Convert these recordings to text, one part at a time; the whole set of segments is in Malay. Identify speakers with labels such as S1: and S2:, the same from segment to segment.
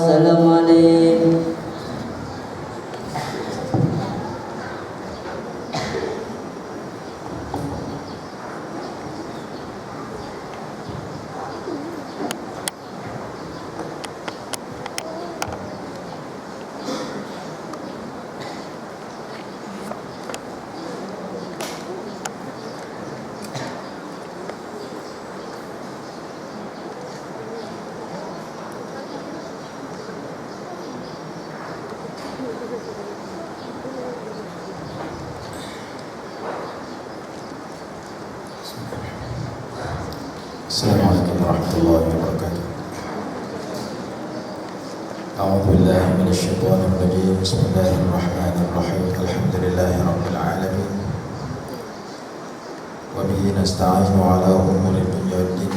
S1: Assalamualaikum.
S2: Assalamualaikum warahmatullahi wabarakatuh. A'udzu billahi minasyaitonir rajim. Bismillahirrahmanirrahim. Alhamdulillahi rabbil alamin. Wa bihi nasta'inu ala umuri dunya waddin.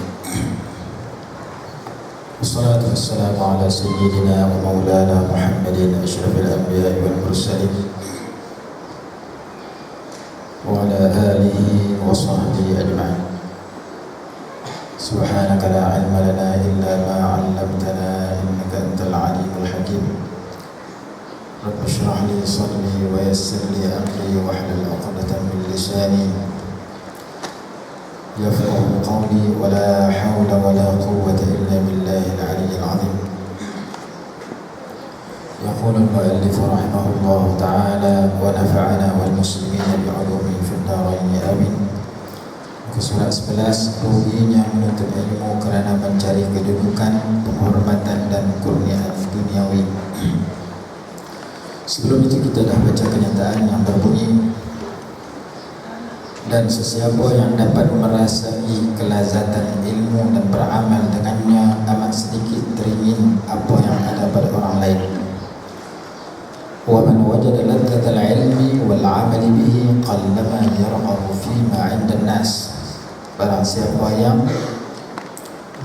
S2: Wassalatu wassalamu ala sayyidina wa maulana Muhammadin asyrafil anbiya'i wal mursalin wa ala alihi wa sahbihi ajma'in. Subhanaka la ilma lana illa ma 'allamtana innaka antal alimul hakim. Rabbi shrah li sadri wa yassir li amri wahlul 'uqdatam min lisani yafqahu qawli wa la hawla wa la quwwata illa billahil 'aliyyil 'azim. Yaqulu al-mu'allif rahimahullahu ta'ala wa nafa'ana wal muslimina bi 'ulumihi fid dharain amin. Surat 11, ruginya menuntut ilmu kerana mencari kedudukan, penghormatan dan kurniaan duniawi. Sebelum itu kita dah baca kenyataan yang berbunyi, dan sesiapa yang dapat merasai kelazatan ilmu dan beramal dengannya amat sedikit teringin apa yang ada pada orang lain. Wa man wajada ladzatal ilmi wal 'amali bihi qallama yarghabu fima 'inda an-nas. Barang siapa yang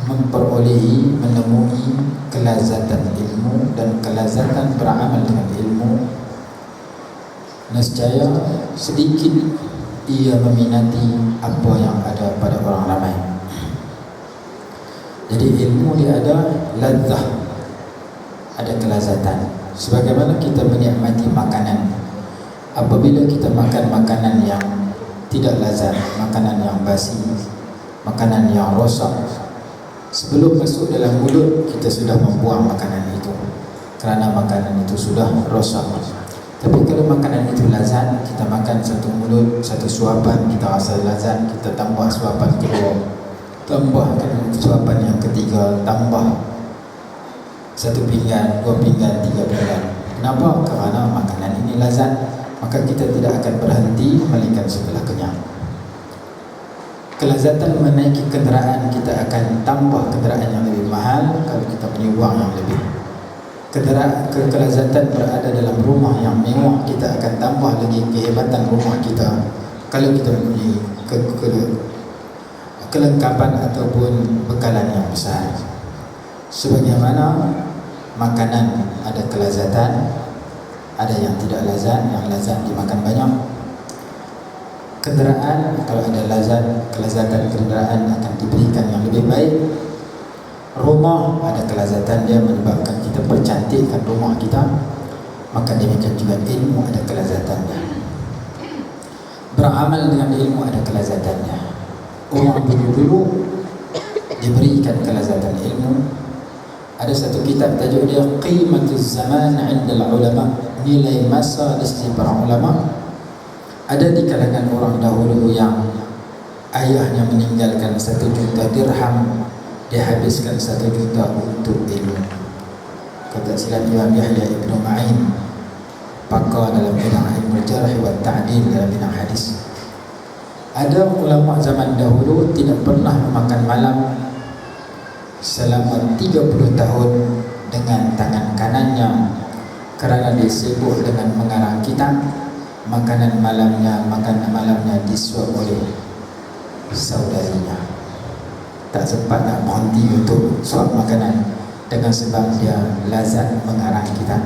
S2: memperolehi, menemui kelazatan ilmu dan kelazatan beramal dengan ilmu, nescaya sedikit ia meminati apa yang ada pada orang ramai. Jadi ilmu dia ada ladzah, ada kelazatan. Sebagaimana kita menikmati makanan, apabila kita makan makanan yang tidak lazat, makanan yang basi, makanan yang rosak, sebelum masuk dalam mulut kita sudah membuang makanan itu kerana makanan itu sudah rosak. Tapi kalau makanan itu lazat, kita makan satu mulut, satu suapan kita rasa lazat, kita tambah suapan kedua, tambahkan suapan yang ketiga, tambah satu pinggan, dua pinggan, tiga pinggan. Kenapa? Kerana makanan ini lazat, maka kita tidak akan berhenti melainkan setelah kenyang. Kelazatan menaiki kenderaan, kita akan tambah kenderaan yang lebih mahal kalau kita punya wang yang lebih. Kelazatan berada dalam rumah yang mewah, kita akan tambah lagi kehebatan rumah kita kalau kita mempunyai kelengkapan ataupun bekalan yang besar. Sebagaimana makanan ada kelazatan, ada yang tidak lazat, yang lazat dimakan banyak. Kenderaan, kalau ada lazat, kelazatan kenderaan akan diberikan yang lebih baik. Rumah ada kelazatan, dia menyebabkan kita percantikkan rumah kita. Maka demikian juga ilmu ada kelazatannya. Beramal dengan ilmu ada kelazatannya. Orang dulu-dulu diberikan kelazatan ilmu. Ada satu kitab tajuk dia Qimatuz Zaman 'inda al-Ulama, nilai masa di sisi para ulama. Ada di kalangan orang dahulu yang ayahnya meninggalkan 1 juta dirham, dia habiskan 1 juta untuk ilmu. Kata silap Imam Yahya Ibn Ma'in, pakar dalam bidang ilmu jarh wa ta'dil, dalam bidang hadis. Ada ulama zaman dahulu tidak pernah memakan malam selama 30 tahun dengan tangan kanannya kerana dia sibuk dengan mengarang kitab. Makanan malamnya disuap oleh saudarinya. Tak sempat nak berhenti untuk suap makanan dengan sebab dia lazat mengarang kitab.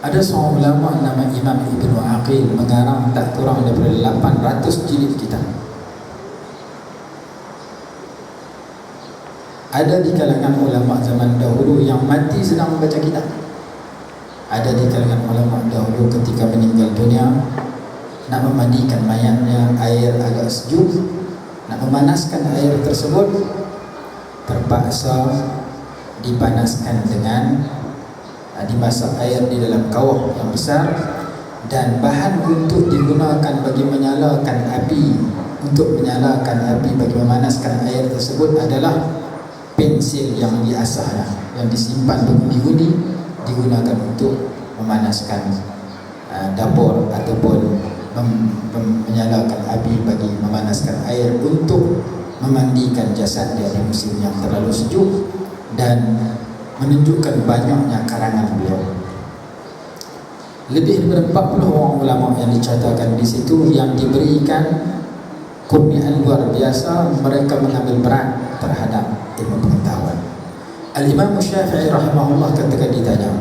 S2: Ada seorang ulama nama Imam Ibn Aqil mengarang tak kurang daripada 800 jilid kitab. Ada di kalangan ulama zaman dahulu yang mati sedang membaca kitab. Ada di kalangan ulama dahulu ketika meninggal dunia, nak memandikan mayatnya, air agak sejuk, nak memanaskan air tersebut, terpaksa dipanaskan dengan dimasak air di dalam kawah yang besar, dan bahan untuk digunakan bagi menyalakan api, untuk menyalakan api bagi memanaskan air tersebut adalah pensil yang diasah, yang disimpan bergundi-gundi, digunakan untuk memanaskan dapur ataupun menyalakan api bagi memanaskan air untuk memandikan jasad dari musim yang terlalu sejuk, dan menunjukkan banyaknya karangan beliau. Lebih daripada 40 orang ulama yang dicatatkan di situ yang diberikan kurniaan luar biasa, mereka mengambil peran terhadap ilmu pengetahuan. Al-Imam Syafi'i rahimahullah ketika ditanya,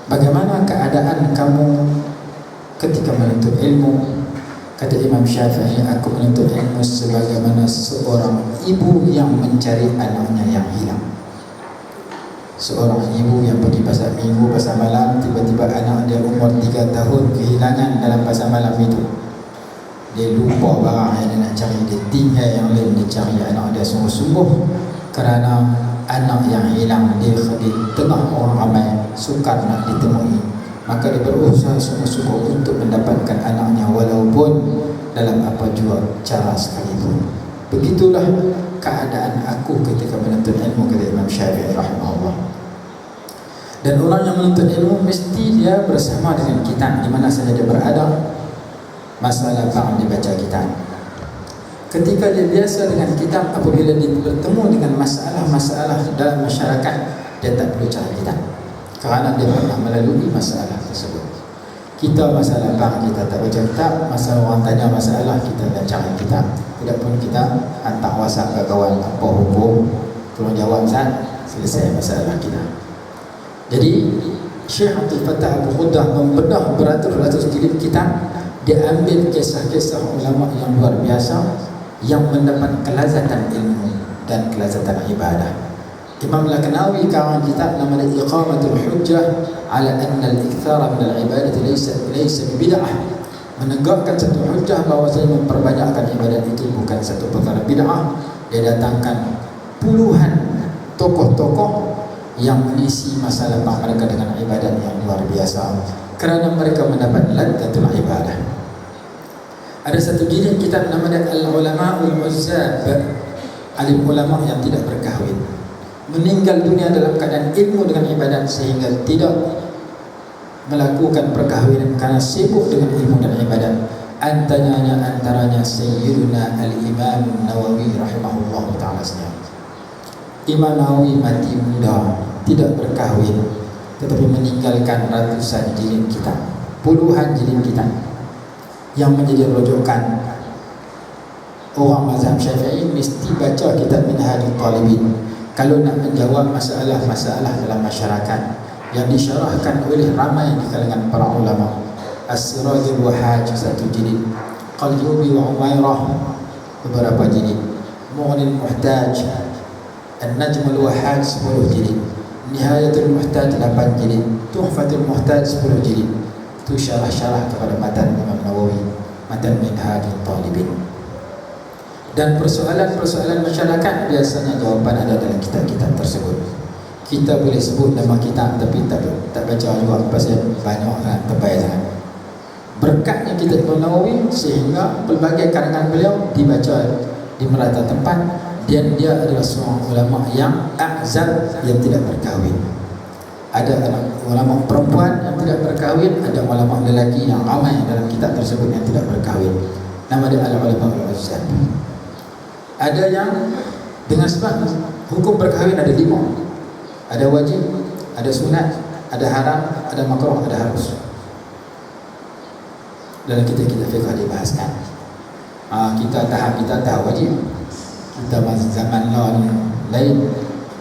S2: bagaimana keadaan kamu ketika menuntut ilmu? Kata Imam Syafi'i, aku menuntut ilmu sebagaimana seorang ibu yang mencari anaknya yang hilang. Seorang ibu yang pergi pasar minggu, pasar malam, tiba-tiba anak dia umur 3 tahun kehilangan dalam pasar malam itu. Dia lupa barang yang dia nak cari, dia tinggal yang lain, dia cari anak dia sungguh-sungguh kerana anak yang hilang dia di tengah orang ramai sukar nak ditemui. Maka dia berusaha sungguh-sungguh untuk mendapatkan anaknya walaupun dalam apa jua cara sekalipun. Begitulah keadaan aku ketika menuntut ilmu, kata Imam Syafi'i rahimahullah. Dan orang yang menuntut ilmu mesti dia bersama dengan kitab di mana saja dia berada. Masalah faham dibaca kitab. Ketika dia biasa dengan kitab, apabila dia bertemu dengan masalah-masalah dalam masyarakat, dia tak perlu cari kitab kerana dia pernah melalui masalah tersebut. Kita masalah faham, kita tak baca kitab. Masalah orang tanya masalah, kita tak cari kitab. Tidak pun kita hantar WhatsApp ke kawan, apa hukum, tolong jawab Ustaz, selesai masalah kita. Jadi Syekh Abdul Fattah Abu Khudah membedah beratus-ratus jilid kitab. Dia ambil kisah-kisah ulama yang luar biasa yang mendapat kelazatan ilmu dan kelazatan ibadah. Imam Laknawi kawan kitab namanya Iqamatul Hujjah ala anna al-ikthara min al-ibadati laysa bid'ah. Menegakkan satu hujjah bahawa saya memperbanyakkan ibadat itu bukan satu perkara bid'ah. Dia datangkan puluhan tokoh-tokoh yang mengisi masalah mereka dengan ibadat yang luar biasa kerana mereka mendapat ladzatul ibadah. Ada satu jilid kitab namanya Al-Ulama'ul Muzzab, alim ulama yang tidak berkahwin, meninggal dunia dalam keadaan ilmu dengan ibadat sehingga tidak melakukan perkahwinan karena sibuk dengan ilmu dan ibadat. Antaranya Sayyiduna Al-Imam Nawawi rahimahullah ta'ala. Imam Nawawi mati muda, tidak berkahwin, tetapi meninggalkan ratusan jilid kitab, puluhan jilid kitab yang menjadi rujukan. Orang mazhab Syafi'i mesti baca kitab Minhajul Talibin kalau nak menjawab masalah-masalah dalam masyarakat yang disyarahkan oleh ramai di kalangan para ulama. As-Sirajul Wahhaj satu jilid, Qalyubi wa Umairah beberapa jilid, Mughnil Muhtaj, An-Najmul Wahhaj 10 jilid, Nihayatul Muhtaj 8 jilid, Tuhfatul Muhtaj 10 jilid. Itu syarah-syarah kepada matan Imam Nawawi, matan Minhajul Talibin. Dan persoalan-persoalan masyarakat biasanya jawapan ada dalam kitab-kitab tersebut. Kita boleh sebut nama kitab tapi tak baca juga pasal banyak tebal sangat. Berkatnya kitab Imam Nawawi sehingga pelbagai karangan beliau dibaca di merata tempat, dan dia adalah seorang ulama yang azab, yang tidak berkahwin. Ada ulama perempuan yang tidak berkahwin, ada ulama lelaki yang ramai dalam kitab tersebut yang tidak berkahwin. Nama dia al-ulama al-muzzab. Ada yang dengan sebab hukum berkahwin ada 5. Ada wajib, ada sunat, ada haram, ada makruh, ada harus. Dalam kitab-kitab fiqh dibahaskan. Kita tahap wajib. Kita zaman lain,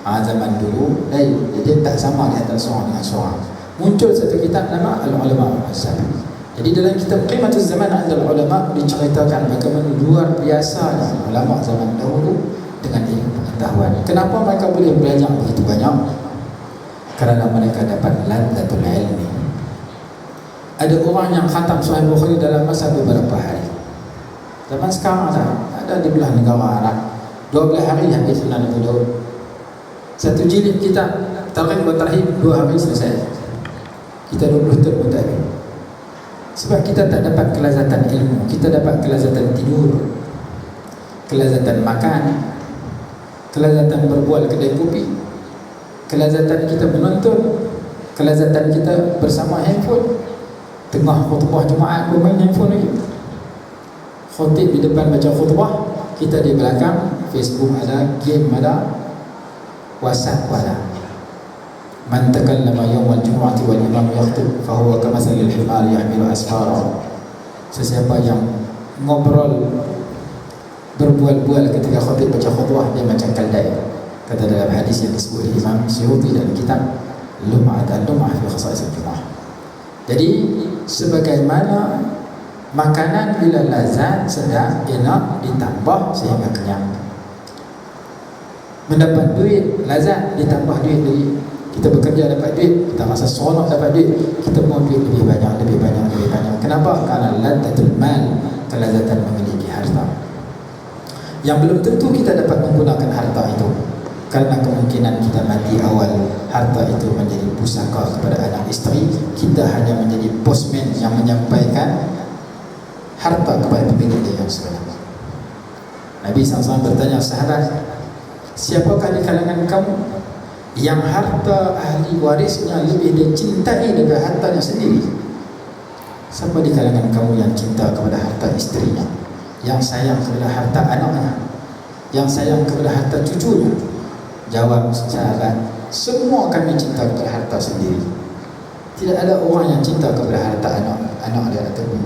S2: zaman dulu lain. Jadi tak sama di antara seorang dengan seorang. Muncul satu kitab nama Al-Ulama Al-Muzzab. Jadi dalam kitab Qimatuz Zaman Indal Ulama diceritakan bagaimana luar biasa ulama zaman dahulu dengan ilmu pengetahuan. pengetahuan. Kenapa mereka boleh belajar begitu banyak? Kerana mereka dapat ladzatul ilmi. Ada orang yang khatam Sahih Bukhari dalam masa beberapa hari. Zaman sekarang ada di belah negara Arab 12 hari habis Sunan Abu Daud. Satu jilid kitab Targhib wa Tarhib 2 hari selesai. Kita 20 tahun pun tak ada. Sebab kita tak dapat kelazatan ilmu, kita dapat kelazatan tidur, kelazatan makan, kelazatan berbual kedai kopi, kelazatan kita menonton, kelazatan kita bersama handphone. Tengah khutbah Jumaat pun main handphone lagi. Khutib di depan baca khutbah, kita di belakang, Facebook ada, game ada, WhatsApp ada. Man takallama yawmal jumu'ati wal imam yakhutub fahuwa kamathalil himar yahmilu asfara. Sesiapa yang ngobrol berbual-bual ketika khutib baca khutbah, dia macam keldai. Kata dalam hadis yang disebut oleh Imam Suyuti dalam kitab Lum'ah fi Khasa'is al-Jumu'ah. Jadi sebagaimana makanan bila lazat, sedap, enak, ditambah sehingga kenyang. Mendapat duit lazat, ditambah duit lagi. Kita bekerja dapat duit, kita rasa seronok dapat duit, kita mau duit lebih banyak. Kenapa? Kerana ladzatul mal, kelazatan memiliki harta. Yang belum tentu kita dapat menggunakan harta itu, kerana kemungkinan kita mati awal, harta itu menjadi pusaka kepada anak isteri. Kita hanya menjadi postman yang menyampaikan harta kepada pemilik dia yang sebenar. Nabi SAW bertanya sahabat, siapakah di kalangan kamu yang harta ahli warisnya lebih dicintai daripada hartanya sendiri? Siapa di kalangan kamu yang cinta kepada harta istrinya, yang sayang kepada harta anaknya, yang sayang kepada harta cucunya? Jawab sahabat, semua kami cinta kepada harta sendiri. Tidak ada orang yang cinta kepada harta anak dia ataupun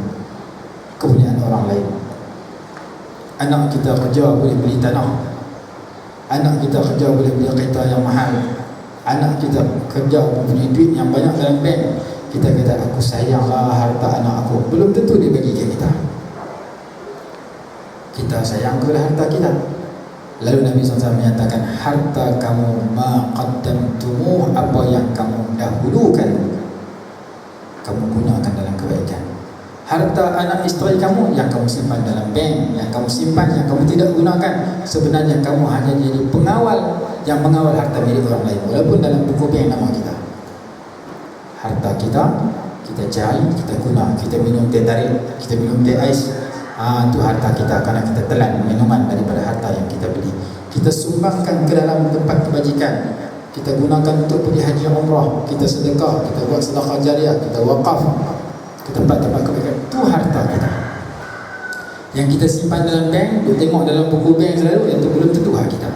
S2: kepunyaan orang lain. Anak kita kerja boleh beli tanah, anak kita kerja boleh beli kereta yang mahal, anak kita kerja mempunyai duit yang banyak dalam bank, kita kata aku sayanglah harta anak aku. Belum tentu dia bagi ke kita. Kita sayang kepada harta kita. Lalu Nabi SAW menyatakan, harta kamu ma qaddamtumuh, apa yang kamu dahulukan, kamu gunakan dalam kebaikan. Harta anak isteri kamu yang kamu simpan dalam bank, yang kamu simpan, yang kamu tidak gunakan, sebenarnya kamu hanya jadi pengawal yang mengawal harta milik orang lain, walaupun dalam buku bank nama kita. Harta kita, kita cari, kita guna, kita minum teh tarik, kita minum teh ais, itu harta kita, karena kita telan minuman daripada harta yang kita beli. Kita sumbangkan ke dalam tempat kebajikan, kita gunakan untuk pergi haji umrah, kita sedekah, kita buat sedekah jariah, kita wakaf ke tempat-tempat kebaikan. Itu harta kita yang kita simpan dalam bank, kita tengok dalam buku bank selalu, itu belum tentu hak kita.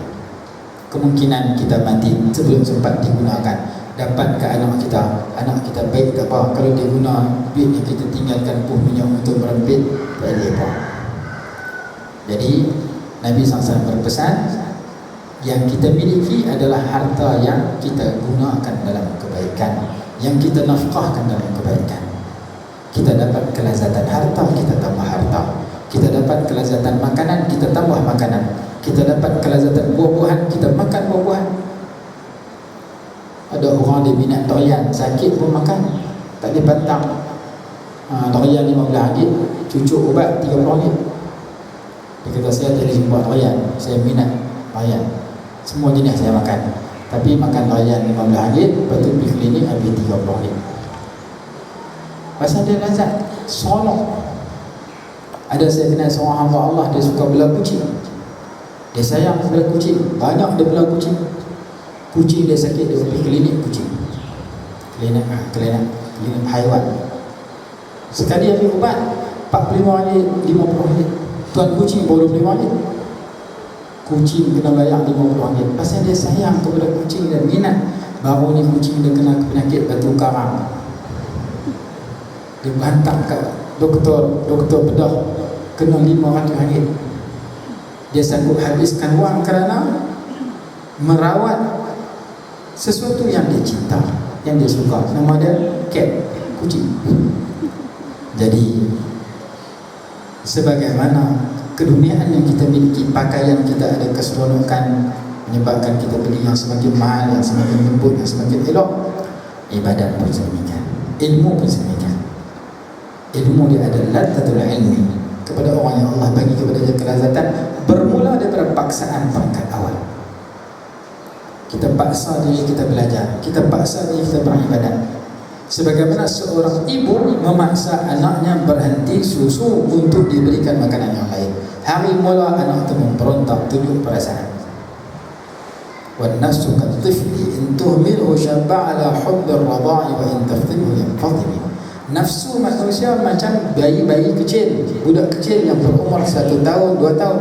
S2: Kemungkinan kita mati sebelum sempat digunakan. Dapat ke anak kita baik ke apa, kalau dia guna duit yang kita tinggalkan pun minyak untuk merempit, tak ada apa. Jadi Nabi SAW berpesan, yang kita miliki adalah harta yang kita gunakan dalam kebaikan, yang kita nafkahkan dalam kebaikan. Kita dapat kelazatan harta, kita tambah harta. Kita dapat kelazatan makanan, kita tambah makanan. Kita dapat kelazatan buah-buahan, kita makan buah-buahan. Ada orang dia minat durian, sakit pun makan, tak dia pantang. Durian RM15, cucuk ubat RM30. Dia kata, saya tak boleh jumpa durian, saya minat durian, semua jenis saya makan, tapi makan durian RM15, lepas tu pergi klinik habis RM30. Pasal dia lazat, seronok. Ada saya kenal seorang hamba Allah, dia suka belah kucing, dia sayang belah kucing, banyak dia belah kucing. Kucing dia sakit, dia pergi klinik kucing, klinik haiwan. Sekali ambil ubat RM45, RM50. Tuan kucing baru RM25. Kucing kena bayar RM50. Pasal dia sayang kepada kucing dan minat. Baru ni kucing dia kena penyakit batu karang. Dia hantar ke doktor bedah, kena RM500. Dia sanggup habiskan wang kerana merawat sesuatu yang dia cinta, yang dia suka. Nama dia cat, kucing. Jadi sebagaimana keduniaan yang kita miliki, pakaian kita ada keseronokan, menyebabkan kita beli yang semakin mahal, yang semakin lembut, yang semakin elok. Ibadat pun sedemikian, ilmu pun sedemikian. Ilmu dia adalah ladzatul ilmi kepada orang yang Allah bagi kepada dia kelazatan, bermula daripada paksaan pangkat awal. Kita paksa diri kita belajar, kita paksa diri kita beribadat. Sebagaimana seorang ibu memaksa anaknya berhenti susu untuk diberikan makanan yang lain. Hari mula anak itu memberontak, tunjuk perasaan. وَالنَّفْسُ كَالطِّفْلِ إِنْ تُهْمِلْهُ شَبَّ عَلَى حُبِّ الرَّضَاعِ وَإِنْ تَفْتِنْهُ يَنْفَضِّمِ. Nafsu manusia macam bayi-bayi kecil, budak kecil yang berumur 1 tahun, 2 tahun.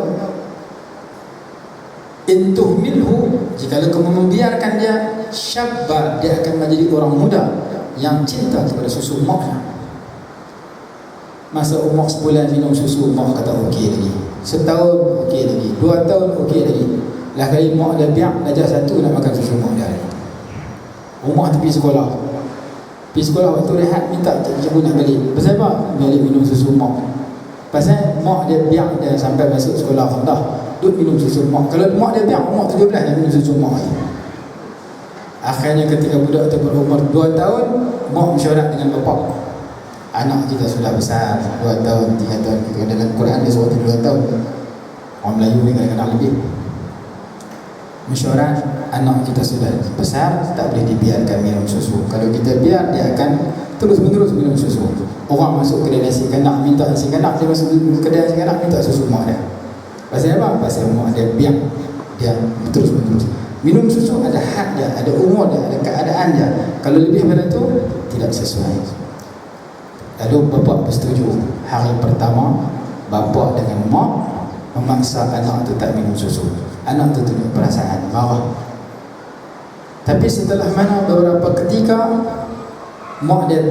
S2: In tuhmilhu, jika kamu membiarkan dia, syabba, dia akan menjadi orang muda yang cinta kepada susu maknya. Masa umur sebulan minum susu mak kata okey lagi, setahun okey lagi, 2 tahun okey lagi. Lah kali mak dah biar darjah 1 nak makan susu mak dah lagi. Umur pergi sekolah, waktu rehat minta cikgu nak balik. Pasal apa? Balik minum susu mak. Pasal mak dia biar dia sampai masuk sekolah rendah, duduk minum susu mak. Kalau mak dia biar umur 17 dia minum susu mak lagi. Akhirnya ketika budak itu berumur 2 tahun, mak mesyuarat dengan bapa. Anak kita sudah besar, 2 tahun, 3 tahun. Kita dalam Quran dia suruh 2 tahun. Orang Melayu ni kadang-kadang lebih. Mesyuarat, anak kita sudah besar, tak boleh dibiarkan minum susu. Kalau kita biar, dia akan terus-menerus minum susu. Orang masuk kedai nasi kanak minta nasi kanak, dia masuk kedai nasi kanak minta susu mak dia. Pasal apa? Pasal mak dia biar dia terus-menerus minum susu. Ada had dia, ada umur dia, ada keadaan dia. Kalau lebih daripada itu, tidak sesuai. Lalu bapa bersetuju. Hari pertama, bapa dengan mak memaksa anak itu tak minum susu. Anak itu tunjuk perasaan, marah. Tapi setelah mana beberapa ketika, mak dia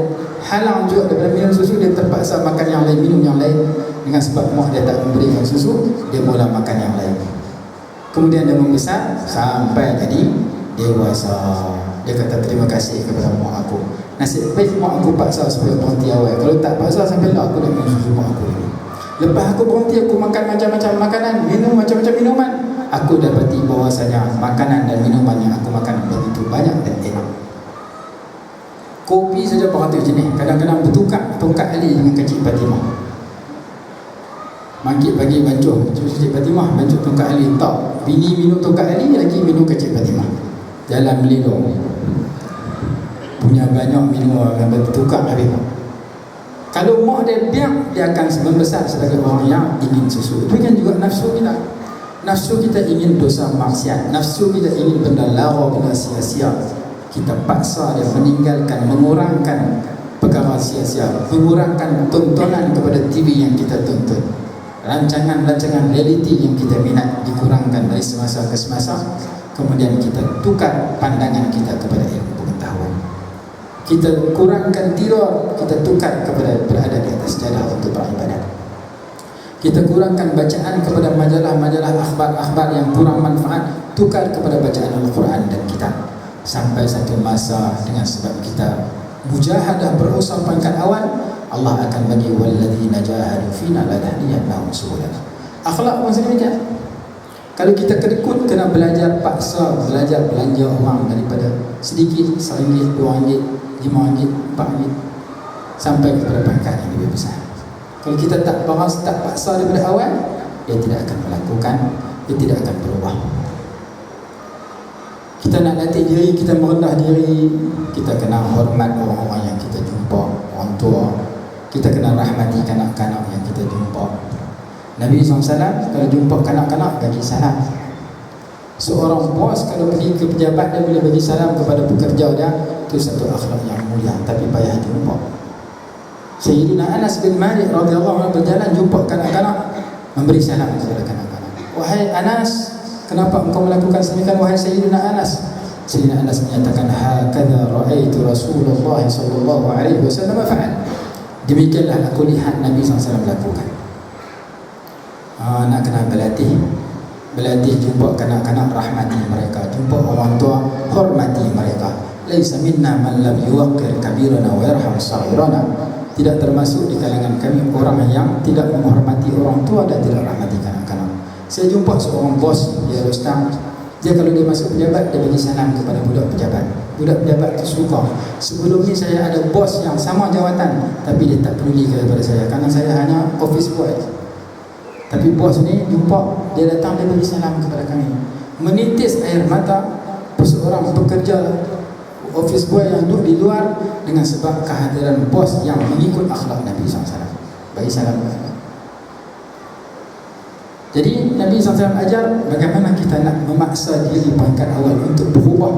S2: halang juga daripada minum susu, dia terpaksa makan yang lain, minum yang lain. Dengan sebab mak dia tak memberikan susu, dia mula makan yang lain. Kemudian dia membesar sampai jadi dewasa. Dia kata terima kasih kepada mak aku. Nasib baik mak aku paksa supaya berhenti awal. Kalau tak paksa sampai lah aku dah minum susu mak aku lagi. Lepas aku berhenti, aku makan macam-macam makanan, minum macam-macam minuman. Aku dapati bahawasanya makanan dan minuman yang aku makan begitu banyak dan enak. Kopi saja 400 jenis. Kadang-kadang bertukar tongkat Ali dengan Kecik Fatimah. Mangkit pagi bancuh Kecik Fatimah, bancuh tongkat Ali. Tak, bini minum tongkat Ali, lagi minum Kecik Fatimah. Jalan melindung, punya banyak minum yang bertukar habis. Kalau mak dia biar, dia akan membesar sebagai orang yang ingin susu. Demikian juga nafsu kita. Nafsu kita ingin dosa maksiat, nafsu kita ingin benda lara, benda sia-sia. Kita paksa dia meninggalkan, mengurangkan perkara sia-sia, mengurangkan tontonan kepada TV yang kita tonton, rancangan-rancangan reality yang kita minat dikurangkan dari semasa ke semasa. Kemudian kita tukar pandangan kita kepada ilmu pengetahuan. Kita kurangkan tidur, kita tukar kepada berada di atas jadah untuk beribadat. Kita kurangkan bacaan kepada majalah-majalah akhbar-akhbar yang kurang manfaat, tukar kepada bacaan Al-Quran dan kitab. Sampai satu masa dengan sebab kita mujahadah berusaha pangkat awal, Allah akan bagi walladzina jahadu fina lanahdiyannahum subulana. Akhlak pun sedemikian. Kalau kita kedekut, kena belajar paksa, belajar belanja orang daripada sedikit, RM1, RM2, RM5, RM4, sampai kepada pangkat yang lebih besar. Kalau kita tak paksa daripada awal, dia tidak akan melakukan, dia tidak akan berubah. Kita nak latih diri, kita merendah diri, kita kena hormat orang-orang yang kita jumpa, orang tua. Kita kena rahmati kanak-kanak yang kita jumpa. Nabi SAW kalau jumpa kanak-kanak bagi salam. Seorang bos kalau pergi ke pejabat, dia boleh bagi salam kepada pekerja dia. Itu satu akhlak yang mulia, tapi payah jumpa. Sayyidina Anas bin Malik radhiyallahu anhu berjalan, jumpa kanak-kanak, memberi salam kepada kanak-kanak. Wahai Anas, kenapa engkau melakukan sedemikian wahai Sayyidina Anas? Sayyidina Anas menyatakan, hakadha ra'aitu Rasulullah sallallahu alaihi wasallam fa'al. Demikianlah aku lihat Nabi SAW melakukan. Nak kena berlatih jumpa kanak-kanak, rahmati mereka. Jumpa orang tua, hormati mereka. Laisa minna man lam yuwaqqir kabirana wa yarham saghirana. Tidak termasuk di kalangan kami orang yang tidak menghormati orang tua dan tidak rahmati kanak-kanak. Saya jumpa seorang bos, dia Rustam, Dia kalau dia masuk pejabat, dia bagi salam kepada budak pejabat. Budak pejabat tu suka. Sebelum ni saya ada bos yang sama jawatan, tapi dia tak peduli kepada saya, kerana saya hanya office boy. Tapi bos ni jumpa, dia datang, dia bagi salam kepada kami. Menitis air mata seorang pekerja office boy yang duduk di luar dengan sebab kehadiran bos yang mengikut akhlak Nabi SAW. Bagi salam kepada. Jadi Nabi SAW ajar bagaimana kita nak memaksa diri peringkat awal untuk berubah,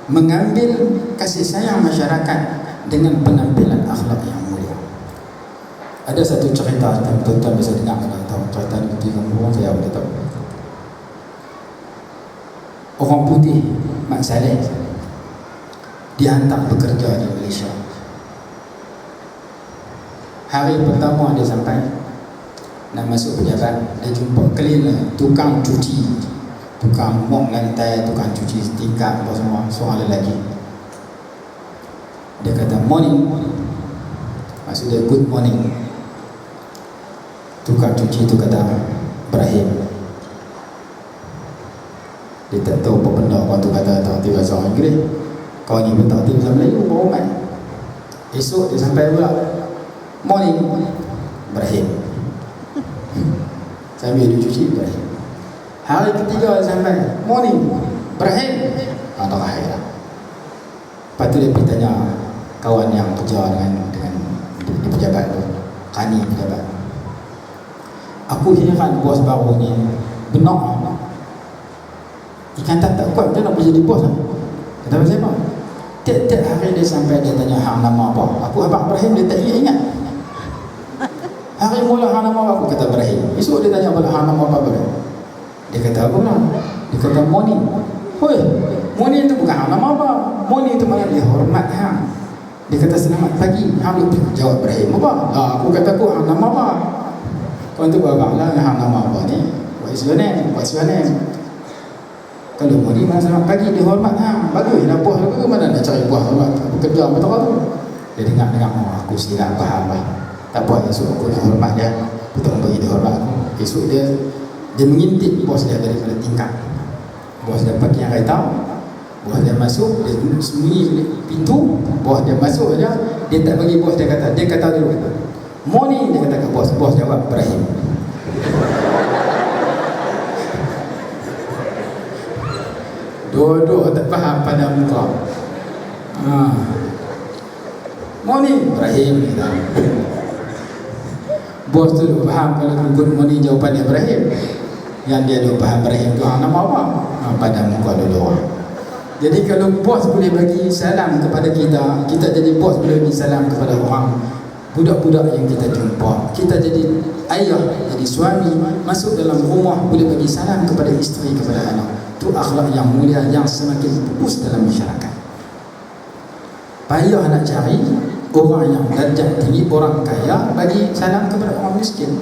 S2: mengambil kasih sayang masyarakat dengan penampilan akhlak yang mulia. Ada satu cerita, tuan-tuan bisa dengar, kalau tahu cerita ni ketika orang saya boleh tahu. Orang putih, Mak Saleh, dihantar bekerja di Malaysia. Hari pertama dia sampai, nak masuk pejabat, dia jumpa cleaner, tukang cuci, tukang mop lantai, tukang cuci tingkap, apa semua, seorang lelaki. Dia kata morning, maksud dia good morning. Tukang cuci tu kata Ibrahim. Dia tak tahu apa benda orang tu kata, tak tahu bahasa Inggeris. Kau ni pun tak tahu bahasa Melayu, berhormat. Esok dia sampai pula, morning Ibrahim. Sambil dia cuci Ibrahim. Hari ketiga sampai, morning Ibrahim. Tak akhir lah. Lepas tu dia pergi tanya kawan yang kerja dengan di pejabat tu, Kani pejabat. Aku heran bos baru ni benar. Ikan tak kuat, dia nak jadi bos lah. Kata pasal apa? Tiap-tiap hari dia sampai, dia tanya hang nama apa. Aku abang Ibrahim, dia tak ingat. Hari mula hang nama apa? Aku kata Ibrahim. Esok dia tanya balik hang nama apa Ibrahim. Dia kata apa pula? Dia kata Moni. Hoi, Moni itu bukan hang nama apa. Moni itu maknanya dia hormat hang. Dia kata selamat pagi. Hang lupa jawab Ibrahim apa? Aku kata aku hang nama apa. Kau tu abang lah hang nama apa ni? What is your name? What's your name? Kalau Moni mana selamat pagi, dia hormat hang. Bagus nak buah ke mana nak cari buah hormat. Aku kerja betul tu. Dia dengar oh, aku silap faham lah. Tak apa, esok aku nak hormat dia. Aku tak bagi dia hormat aku. Esok dia mengintip bos dia daripada tingkap. Bos dia pakai yang kereta, bos dia masuk, dia sembunyi pintu, bos dia masuk aja, dia tak bagi bos dia kata. Dia kata dulu, morning, dia kata kat bos. Bos jawab Ibrahim. Dua-dua tak faham pada muka. Morning Ibrahim. Bos tu faham kalau good morning jawapan Ibrahim. Yang dia duk faham Ibrahim tu nama apa? Pada muka dua-dua. Jadi kalau bos boleh bagi salam kepada kita, kita jadi bos boleh bagi salam kepada orang, budak-budak yang kita jumpa. Kita jadi ayah, jadi suami, masuk dalam rumah boleh bagi salam kepada isteri, kepada anak. Itu akhlak yang mulia yang semakin pupus dalam masyarakat. Payah nak cari orang yang darjat tinggi, orang kaya bagi salam kepada orang miskin.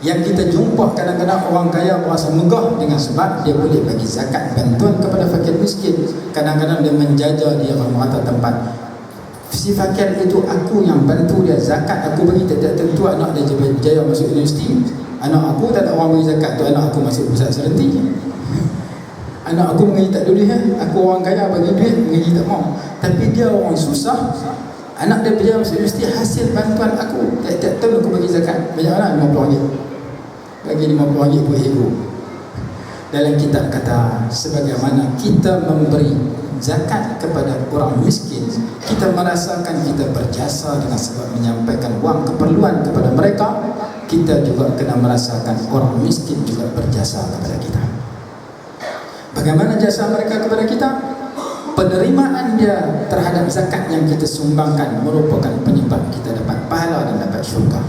S2: Yang kita jumpa kadang-kadang orang kaya berasa megah dengan sebab dia boleh bagi zakat, bantuan kepada fakir miskin. Kadang-kadang dia menjaja dia merata tempat. Si fakir itu aku yang bantu dia zakat, aku bagi tak tentu anak dia jaya masuk universiti. Anak aku tak ada orang bagi zakat tu, anak aku masuk pusat serenti. Anak aku mengaji tak boleh, aku orang kaya bagi duit, mengaji tak mau. Tapi dia orang susah, anak dia berjaya masuk universiti hasil bantuan aku. Tak tahu aku bagi zakat. Banyak mana? RM50. Bagi RM50 buat ego. Dalam kitab kata, sebagaimana kita memberi zakat kepada orang miskin, kita merasakan kita berjasa dengan sebab menyampaikan wang keperluan kepada mereka. Kita juga kena merasakan orang miskin juga berjasa kepada kita. Bagaimana jasa mereka kepada kita? Penerimaan dia terhadap zakat yang kita sumbangkan merupakan penyebab kita dapat pahala dan dapat syurga.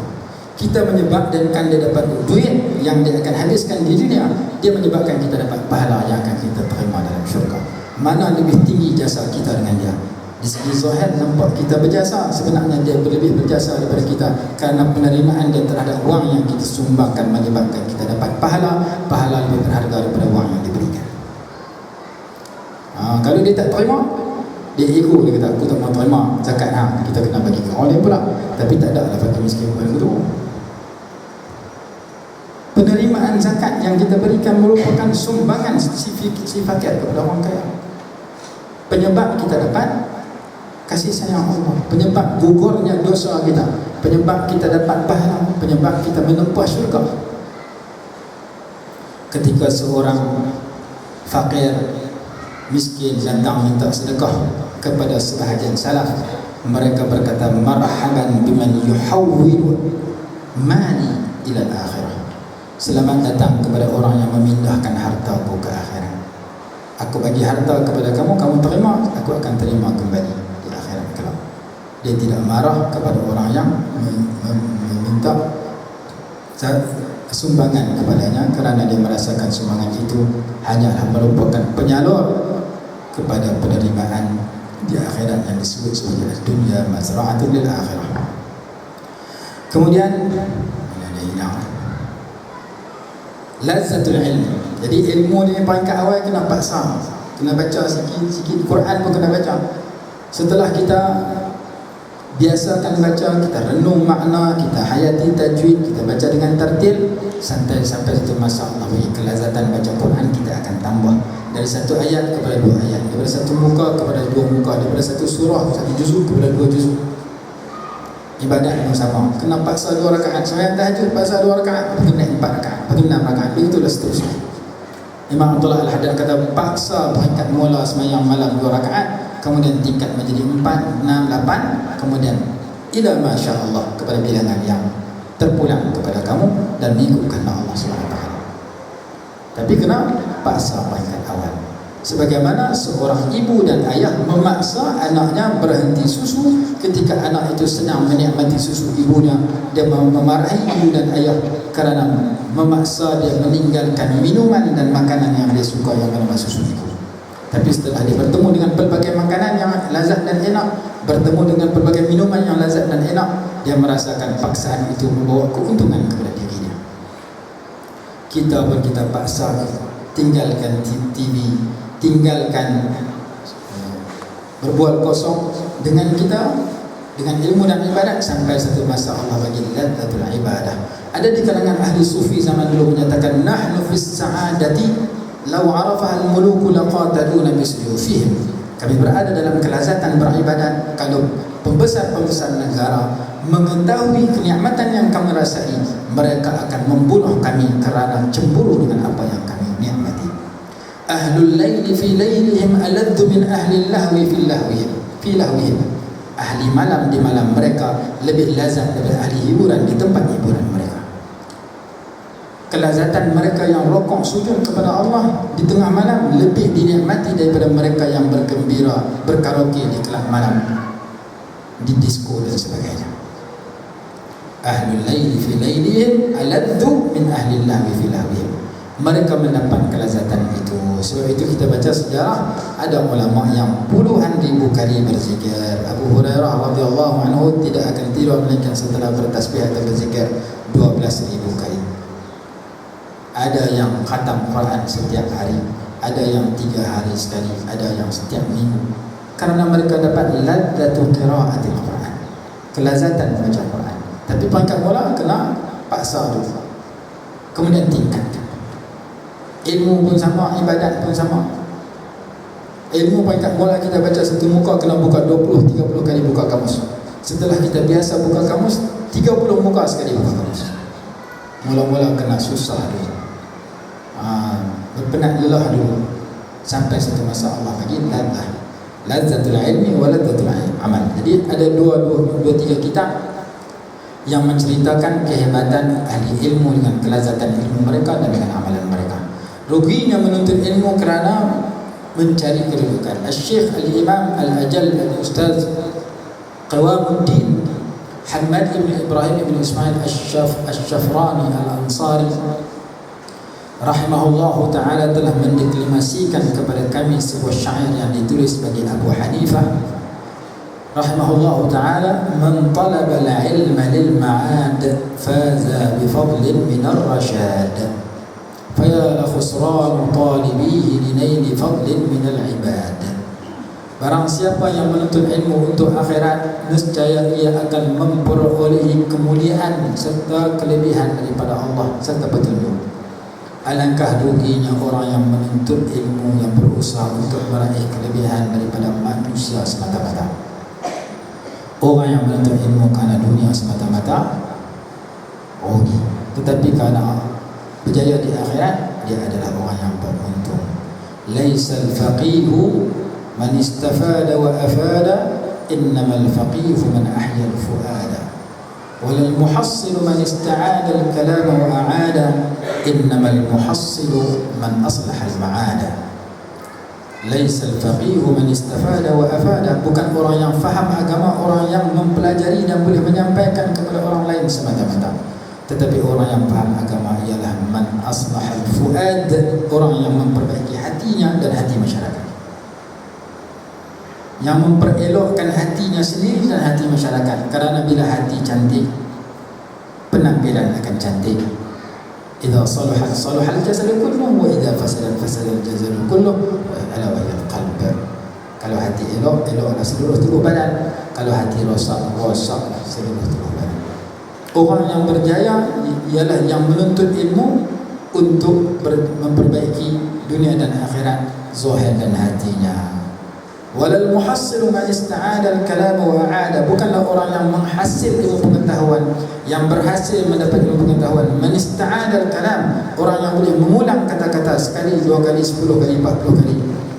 S2: Kita menyebabkan dia dapat duit yang dia akan habiskan di dunia, dia menyebabkan kita dapat pahala yang akan kita terima dalam syurga. Mana lebih tinggi jasa kita dengan dia? Di segi zahir nampak kita berjasa, sebenarnya dia lebih berjasa daripada kita, kerana penerimaan dia terhadap wang yang kita sumbangkan menyebabkan kita dapat pahala lebih berharga daripada wang yang diberikan. Kalau dia tak terima, dia ego, dia kata aku tak mau terima zakat, kita kena bagi ke orang lain pula. Tapi tak ada lah fakir miskin bukan begitu. Penerimaan zakat yang kita berikan merupakan sumbangan sifakat kepada orang kaya. Penyebab kita dapat kasih sayang Allah, penyebab gugurnya dosa kita, penyebab kita dapat pahala, penyebab kita menempuh syurga. Ketika seorang fakir miskin datang minta sedekah kepada sebahagian salaf, mereka berkata, marhaban biman yuhawwilu mali ila al-akhirah. Selamat datang kepada orang yang memindahkan hartaku ke akhirat. Aku bagi harta kepada kamu, kamu terima, aku akan terima kembali di akhirat kelak. Dia tidak marah kepada orang yang meminta sumbangan kepadanya, kerana dia merasakan sumbangan itu hanyalah merupakan penyalur kepada penerimaan di akhirat yang disebut sebagai dunia mazra'atul lil akhirah. Kemudian ada hilang lazzatul ilm. Jadi ilmu ni peringkat awal kena paksa, kena baca sikit-sikit Quran pun kena baca. Setelah kita biasakan baca, kita renung makna, kita hayati tajwid, kita baca dengan tertil, sampai satu masa Allah bagi kelazatan baca Quran, kita akan tambah dari satu ayat kepada dua ayat, daripada satu muka kepada dua muka, daripada satu surah, satu juzuk kepada dua juzuk. Ibadat pun sama, kena paksa 2 rakaat. Sembahyang tahajud paksa 2 rakaat, pergi naik 4 rakaat, pergi 6 rakaat, begitulah seterusnya. Imam Abdullah Al-Haddad kata, paksa peringkat mula sembahyang malam 2 rakaat, kemudian tingkat menjadi 4, 6, 8, kemudian ila masya-Allah, kepada bilangan yang terpulang kepada kamu dan mengikutkan Allah SWT. Tapi kena paksa peringkat awal. Sebagaimana seorang ibu dan ayah memaksa anaknya berhenti susu ketika anak itu senang menikmati susu ibunya, dia memarahi ibu dan ayah kerana memaksa dia meninggalkan minuman dan makanan yang dia suka yang bernama susu ibu. Tapi setelah dia bertemu dengan pelbagai makanan yang lazat dan enak, bertemu dengan pelbagai minuman yang lazat dan enak, dia merasakan paksaan itu membawa keuntungan kepada dirinya. Kita pun kita paksa tinggalkan TV, tinggalkan berbual kosong dengan kita, dengan ilmu dan ibadat, sampai satu masa Allah bagi ladzatul ibadah. Ada di kalangan ahli sufi zaman dulu menyatakan, nahnu fis sa'adati law arafaha al-muluku laqataluna bisyufihim. Kami berada dalam kelazatan beribadat kalau pembesar-pembesar negara mengetahui kenikmatan yang kami rasai, mereka akan membunuh kami kerana cemburu dengan apa yang kami nikmati. Ahlul laili fi lailihim aladdu min ahli lahwi fi lahwihim. Ahli malam di malam mereka lebih lazat daripada ahli hiburan di tempat hiburan mereka. Kelazatan mereka yang rokok sujud kepada Allah di tengah malam lebih dinikmati daripada mereka yang bergembira berkaraoke di kelab malam, di disko dan sebagainya. Ahlul laili fi lailihim aladdu min ahli lahwi fi lahwihim. Mereka mendapat kelazatan itu. Sebab itu kita baca sejarah, ada ulama yang puluhan ribu kali berzikir. Abu Hurairah radhiyallahu anhu tidak akan tidur melainkan setelah bertasbih atau berzikir 12,000 kali. Ada yang khatam Quran setiap hari, ada yang 3 hari sekali, ada yang setiap minggu. Karena mereka dapat ladzatul qiraatil Quran, kelazatan membaca Quran. Tapi pangkat mula kena paksa dulu, kemudian tingkatkan. Ilmu pun sama, ibadat pun sama. Ilmu peringkat mula kita baca satu muka, kena buka 20-30 kali buka kamus. Setelah kita biasa buka kamus, 30 muka sekali buka kamus. Mula-mula kena susah dulu, berpenat lelah dulu, sampai satu masa Allah bagi lazzatul ilmi wa lazzatul amal. Jadi ada 2-3 kitab yang menceritakan kehebatan ahli ilmu dengan kelazatan ilmu mereka dan dengan amalan mereka. Ruginya menuntut ilmu kerana mencari kedudukan. Al-Syekh Al-Imam Al-Ajal Al-Ustaz Qawamuddin Hamad ibn Ibrahim ibn Ismail Al-Shafrani Al-Ansari rahimahullahu ta'ala telah mendeklamasikan kepada kami sebuah syair yang ditulis bagi Abu Hanifah rahimahullahu ta'ala, man talaba al-ilma lil-ma'ad faza bifadlin minar rashad, faya la khusran talibihi linaili fadlin minal ibad. Barang siapa yang menuntut ilmu untuk akhirat, nescaya ia akan memperolehi kemuliaan serta kelebihan daripada Allah serta petunjuk. Alangkah ruginya orang yang menuntut ilmu yang berusaha untuk meraih kelebihan daripada manusia semata-mata. Orang yang menuntut ilmu kerana dunia semata-mata rugi, tetapi kerana berjaya di akhirat, dia adalah orang yang beruntung. Laisal faqihu man istafada wa afada, innamal faqihu man ahya al-fuada. Walal muhassilu man ista'ada al-kalama wa a'ada, innamal muhassilu man aslaha al-ma'ada. Laisal faqihu man istafada wa afada, bukan orang yang faham agama, orang yang mempelajari dan boleh menyampaikan kepada orang lain semata-mata, tetapi orang yang faham agama ialah man aslaha al-fuad, orang yang memperbaiki hatinya dan hati masyarakat, yang memperelokkan hatinya sendiri dan hati masyarakat. Kerana bila hati cantik, penampilan akan cantik. Idza salahat salahal jasadu kulluhu wa idza fasadat fasadal jasadu kulluhu wa ala wa al-qalb. Kalau hati elok, eloklah seluruh tubuh badan. Kalau hati rosak, rosaklah seluruh tubuh badan. Orang yang berjaya ialah yang menuntut ilmu untuk memperbaiki dunia dan akhirat, zahir dan hatinya. Walal muhassilu man ista'ada al-kalama wa a'ada, bukanlah orang yang menghasil ilmu pengetahuan, yang berhasil mendapat ilmu pengetahuan. Man ista'ada al-kalam, orang yang boleh mengulang kata-kata sekali, 2 kali, 10 kali, 40 kali.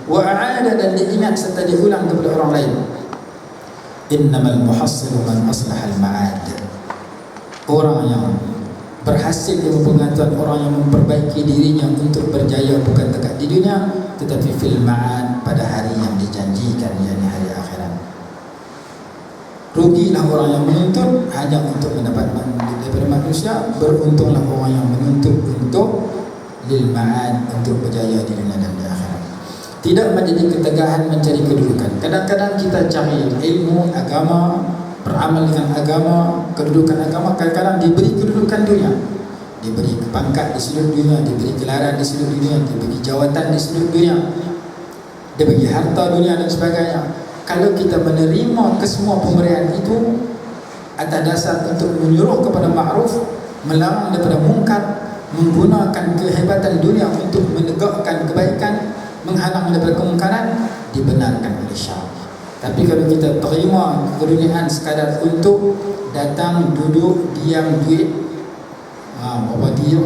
S2: Wa a'ada, dan diingat serta diulang kepada orang lain. Innamal muhassilu man aslaha al-ma'ad, orang yang berhasil ilmu pengetahuan, orang yang memperbaiki dirinya untuk berjaya bukan dekat di dunia, tetapi fil ma'ad, pada hari yang dijanjikan, yakni hari akhirat. Rugilah orang yang menuntut hanya untuk mendapat daripada manusia, beruntunglah orang yang menuntut untuk lil ma'ad, untuk berjaya di dunia dan di akhirat. Tidak menjadi ketegahan mencari kedudukan. Kadang-kadang kita cari ilmu agama, beramal dengan agama, kedudukan agama, kadang-kadang diberi kedudukan dunia, diberi pangkat di seluruh dunia, diberi gelaran di seluruh dunia, diberi jawatan di seluruh dunia, diberi harta dunia dan sebagainya. Kalau kita menerima kesemua pemberian itu atas dasar untuk menyuruh kepada ma'ruf, melarang daripada mungkar, menggunakan kehebatan dunia untuk menegakkan kebaikan, menghalang daripada kemungkaran, dibenarkan oleh syariat. Tapi kalau kita terima keduniaan sekadar untuk datang, duduk, diam, duit, berapa diam,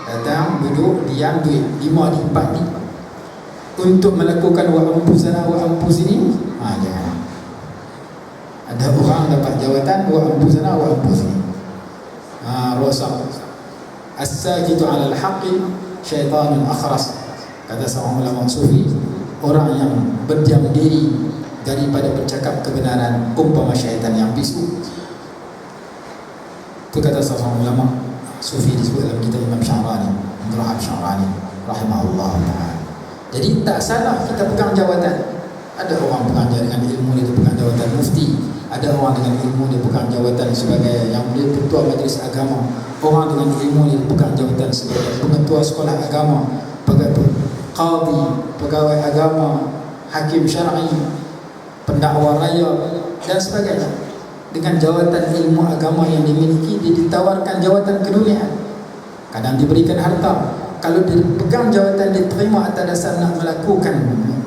S2: datang, duduk, diam, duit, 5 di 4 di, untuk melakukan wa ampusana wa ampusini, jangan. Ada orang dapat jawatan wa ampusana wa ampusini, rosak. As-sakitu 'ala al-haqqi syaitanun akhras, kata seorang ulama sufi, orang yang berdiam diri daripada bercakap kebenaran umpama syaitan yang bisu. Itu kata seorang ulama sufi disebut dalam kitab Imam Sya'rani, Imam Sya'rani rahimahullah ta'ala. Jadi tak salah kita pegang jawatan. Ada orang pegang dengan ilmu dia pegang jawatan mufti, ada orang dengan ilmu dia pegang jawatan sebagai yang dia ketua majlis agama, orang dengan ilmu dia pegang jawatan sebagai pengetua sekolah agama, pegawai qadi, pegawai agama, hakim syar'i, pendakwa raya dan sebagainya. Dengan jawatan ilmu agama yang dimiliki, dia ditawarkan jawatan keduniaan, kadang diberikan harta. Kalau dia pegang jawatan, dia terima atas dasar nak melakukan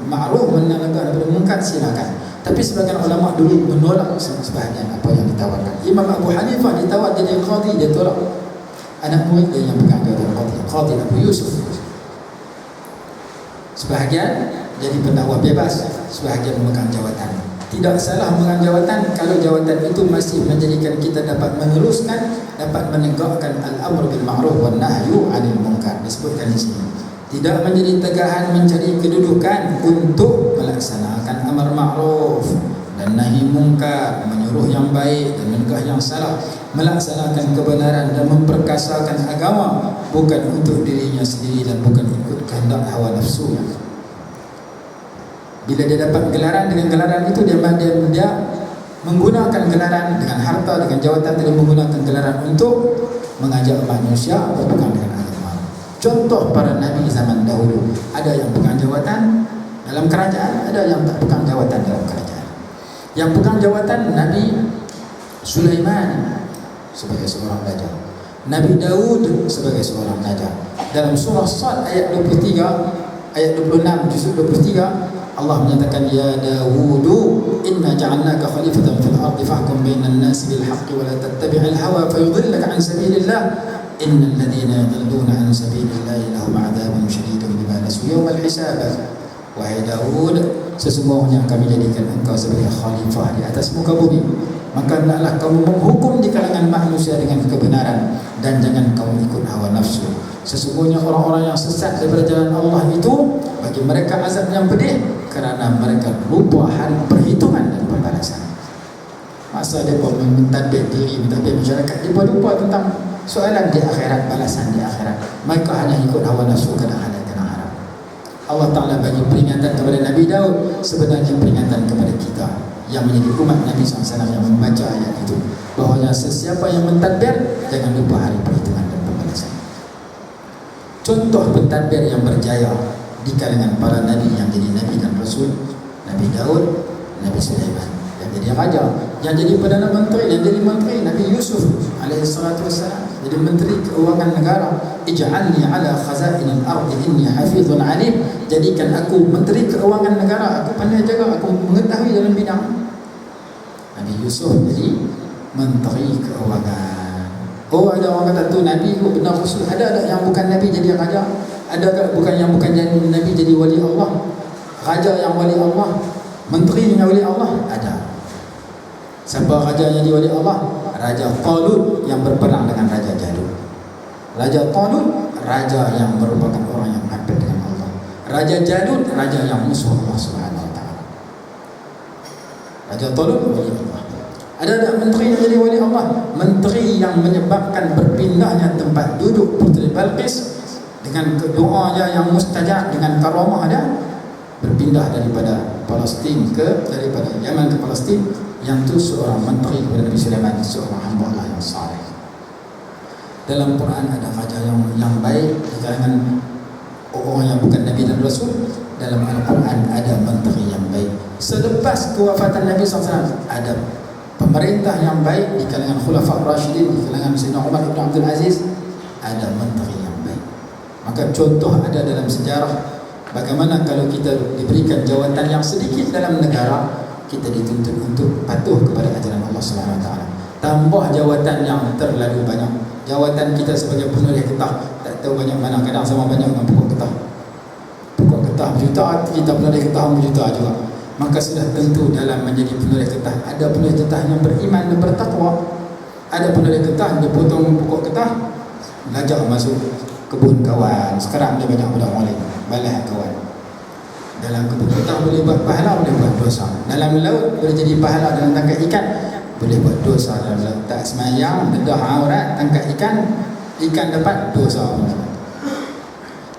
S2: ma'ruf, menegakkan daripada mungkar, silakan. Tapi sebagian ulama dulu menolak sebahagian apa yang ditawarkan. Imam Abu Hanifah ditawar jadi qadi, dia tolak. Anak murid dia yang pegang jawatan qadi Abu Yusuf. Sebahagian jadi pendakwa bebas, sebahagian memegang jawatan. Tidak salah memegang jawatan kalau jawatan itu masih menjadikan kita dapat meneruskan, dapat menegakkan al-amr bil ma'ruf wan nahyu 'anil munkar. Disebutkan di sini. Tidak menjadi tegahan mencari kedudukan untuk melaksanakan amar ma'ruf dan nahi munkar, menyuruh yang baik dan mencegah yang salah, melaksanakan kebenaran dan memperkasakan agama, bukan untuk dirinya sendiri dan bukan ikut kehendak hawa nafsunya. Bila dia dapat gelaran, dengan gelaran itu dia menggunakan gelaran dengan harta, dengan jawatan, dia menggunakan gelaran untuk mengajak manusia berpegang dengan agama. Contoh para nabi zaman dahulu, ada yang pegang jawatan Dalam kerajaan ada yang tak pegang jawatan dalam kerajaan. Yang pegang jawatan Nabi Sulaiman sebagai seorang raja, Nabi Daud sebagai seorang raja. Dalam surah Sad ayat 23, ayat 26, juzuk 23, Allah menyatakan, ya Dawudu inna ja'alnaka khalifatan fil ardi fahkum bainan nasi bil haqqi wa la tattabi'il hawa fayudhillaka an sabilillah innal ladzina yadhilluna an sabilillahi lahum 'adzabun syadidun bima nasu yawmal hisab. Wahai Daud, sesungguhnya kami jadikan engkau sebagai khalifah di atas muka bumi, maka hendaklah kamu menghukum di kalangan manusia dengan kebenaran dan jangan kamu ikut hawa nafsu. Sesungguhnya orang-orang yang sesat daripada jalan Allah itu bagi mereka azab yang pedih kerana mereka lupa hari perhitungan dan pembalasan. Masa mereka mentadbir diri, mentadbir masyarakat, mereka lupa tentang soalan di akhirat, balasan di akhirat. Mereka hanya ikut hawa nafsu kadang-kadang. Allah Ta'ala bagi peringatan kepada Nabi Daud, sebenarnya peringatan kepada kita yang menjadi umat Nabi SAW yang membaca ayat itu, bahawanya sesiapa yang mentadbir jangan lupa hari perhitungan dan pembalasan. Contoh pentadbir yang berjaya di kalangan para Nabi yang jadi Nabi dan Rasul, Nabi Daud, Nabi Sulaiman yang jadi raja, yang jadi Perdana Menteri, yang jadi Menteri Nabi Yusuf alaihissalatu wassalam, jadi Menteri Keuangan Negara. Ij'alni ala khazainil ardi inni hafizun alim, jadikan aku Menteri Keuangan Negara, aku pandai jaga, aku mengetahui dalam bidang. Nabi Yusuf jadi Menteri Keuangan. Oh, ada orang kata tu Nabi itu benar Rasul. Ada yang bukan Nabi jadi raja? Ada tak bukan yang bukan jadi Nabi jadi wali Allah? Raja yang wali Allah, menteri yang wali Allah? Ada. Siapa raja yang jadi wali Allah? Raja Talut yang berperang dengan Raja Jalut. Raja Talut, raja yang merupakan orang yang maafkan dengan Allah. Raja Jalut, raja yang musuh Allah Subhanahu Wa Taala. Raja Talut wali Allah. Ada tak menteri yang jadi wali Allah? Menteri yang menyebabkan berpindahnya tempat duduk Puteri Balqis dengan doanya yang mustajab, dengan karamah dia, berpindah daripada Palestin daripada Yaman ke Palestin. Yang tu seorang menteri kepada Nabi Sulaiman, seorang hamba Allah yang saleh. Dalam Quran ada raja yang baik di kalangan orang yang bukan Nabi dan Rasul. Dalam Al-Quran ada menteri yang baik. Selepas kewafatan Nabi SAW ada pemerintah yang baik di kalangan Khulafa' Rashidin, di kalangan Sayyidina Umar bin Abdul Aziz, ada menteri yang baik. Maka contoh ada dalam sejarah bagaimana kalau kita diberikan jawatan yang sedikit dalam negara, kita dituntut untuk patuh kepada ajaran Allah Subhanahu Wa Taala. Tambah jawatan yang terlalu banyak. Jawatan kita sebagai penulis getah, tak tahu banyak mana, kadang sama banyak dengan pokok getah. Pokok getah berjuta, kita penulis getah berjuta juga. Maka sudah tentu dalam menjadi penulis getah, ada penulis getah yang beriman dan bertakwa. Ada penulis getah, dia potong pokok getah, belajar masuk kebun kawan. Sekarang dia banyak budak molek, balas kawan. Dalam kebun getah boleh buat pahala, boleh buat dosa. Dalam laut boleh jadi pahala dalam tangkap ikan, boleh buat dosa dalam laut. Tak semayang, dedah aurat, tangkap ikan dapat dosa.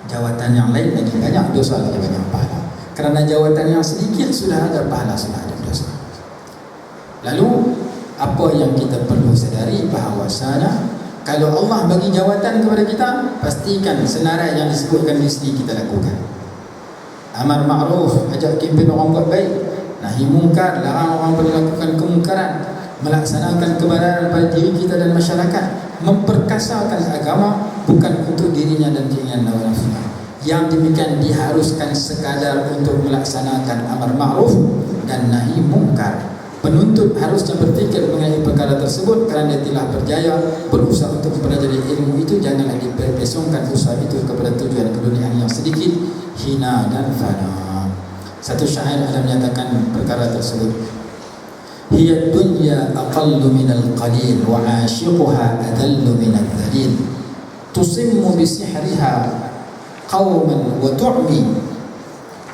S2: Jawatan yang lain lagi banyak dosa, lagi banyak pahala. Kerana jawatan yang sedikit sudah ada pahala, sudah ada dosa. Lalu apa yang kita perlu sedari bahawasanya kalau Allah bagi jawatan kepada kita, pastikan senarai yang disebutkan di sini kita lakukan. Amar ma'ruf, ajak kempen orang buat baik, nahi mungkar, larang orang melakukan kemungkaran, melaksanakan kebenaran pada diri kita dan masyarakat, memperkasakan agama bukan untuk dirinya dan keinginan hawa nafsunya. Yang demikian diharuskan sekadar untuk melaksanakan amar ma'ruf dan nahi mungkar. Penuntut harusnya berfikir mengenai perkara tersebut kerana dia telah berjaya berusaha untuk mempelajari ilmu itu. Janganlah dipersongkan usaha itu kepada tujuan keduniaan yang sedikit, hina dan fana. Satu syair ada menyatakan perkara tersebut, hiya dunya aqallu minal qalil wa ashiquha adallu minal dhalil, tusimmu bisihriha qawman wa tu'mi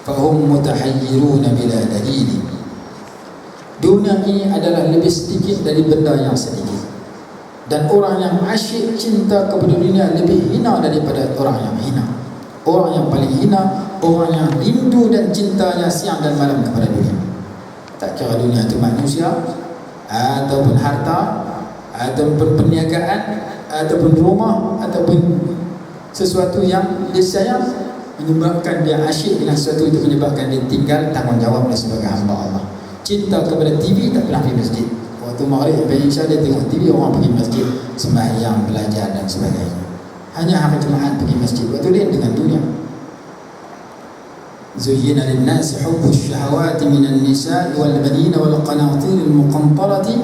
S2: fahum mutahayyiruna bila dalili. Dunia ini adalah lebih sedikit dari benda yang sedikit, dan orang yang asyik cinta kepada dunia lebih hina daripada orang yang hina. Orang yang paling hina, orang yang rindu dan cintanya siang dan malam kepada dunia. Tak kira dunia itu manusia, ataupun harta, ataupun perniagaan, ataupun rumah, ataupun sesuatu yang disayang. menyebabkan dia asyik dengan sesuatu itu, menyebabkan dia tinggal tanggungjawabnya sebagai hamba Allah. Cinta kepada TV, tak pernah pergi masjid. Waktu maghrib sampai isya dia tengok TV, orang pergi masjid sembahyang, belajar dan sebagainya. Hanya hari Jumaat pergi masjid. Waktu dia dengan dunia. Zuyyina lin-nasi hubbus syahawati minan nisa'i wal banina wal qanatiril muqantarati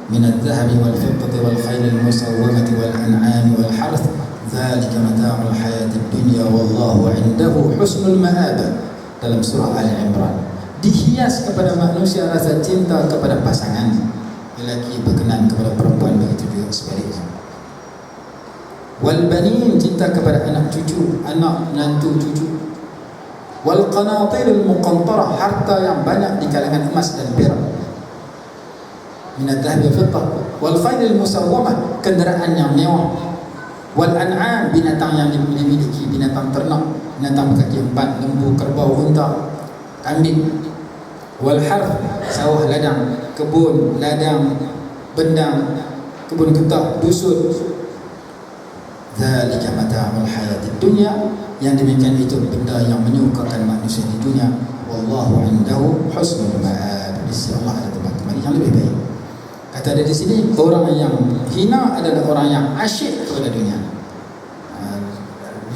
S2: minadh dhahabi wal fiddati wal khaylil musawwamati wal an'ami wal harth. Dzalika mata'ul hayatid dunya wallahu 'indahu husnul ma'ab. Dalam surah Ali Imran. Dihias kepada manusia rasa cinta kepada pasangan. Lelaki berkenan kepada perempuan, begitu juga sebaliknya. Wal banin, cinta kepada anak cucu, anak menantu cucu. Wal qanatiril muqantarah, harta yang banyak di kalangan emas dan perak. Minadh dhahabi wal fiddah. Wal khaylil musawwamah, kenderaan yang mewah. Wal an'am, binatang yang dimiliki, binatang ternak, binatang berkaki empat, lembu, kerbau, unta, kambing. Wal harth, sawah ladang, kebun, ladang, bendang, kebun getah, dusun. Dzalika mata'ul hayatid dunya, yang demikian itu benda yang menyukakan manusia di dunia. Wallahu 'indahu husnul ma'ab. Di sisi Allah ada tempat kembali yang lebih baik. Kata ada di sini, orang yang hina adalah orang yang asyik kepada dunia,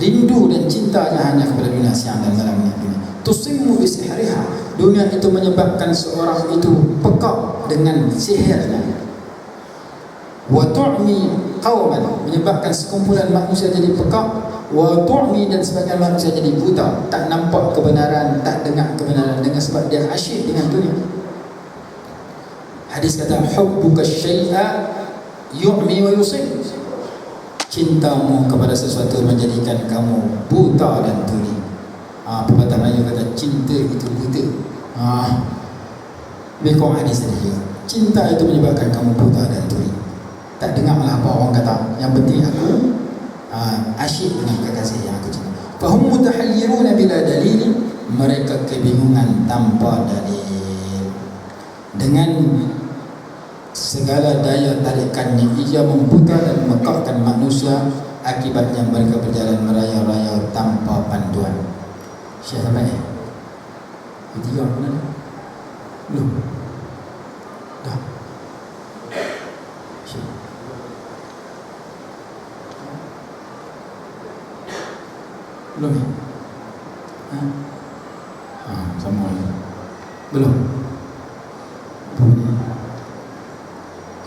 S2: rindu dan cintanya hanya kepada dunia, siang dan malamnya dunia. Tusimmu bisihriha, dunia itu menyebabkan seorang itu pekak dengan sihirnya. Wa tu'mi qauman, menyebabkan sekumpulan manusia jadi pekak. Wa tu'mi, dan sebagian manusia jadi buta, tak nampak kebenaran, tak dengar kebenaran, dengan sebab dia asyik dengan dunia. Hadis kata, hubbuka syai'a yu'mi wa yusib, cintamu kepada sesuatu menjadikan kamu buta dan tuli. Pepatah Melayu kata, cinta itu buta. Bekong hadis tadi juga, cinta itu menyebabkan kamu buta dan tuli. Tak dengarlah apa orang kata, yang penting aku asyik dengan kekasih yang aku cinta. Fahum mutahayyiruna bila dalil, mereka kebingungan tanpa dalil. Dengan segala daya tarikannya, ia membuta dan memekakkan manusia. Akibatnya mereka berjalan merayau-rayau tanpa panduan. Syekh sampai ni? Ketiga mana? Belum? Dah? Syekh? Belum ni? Sama lagi. Belum?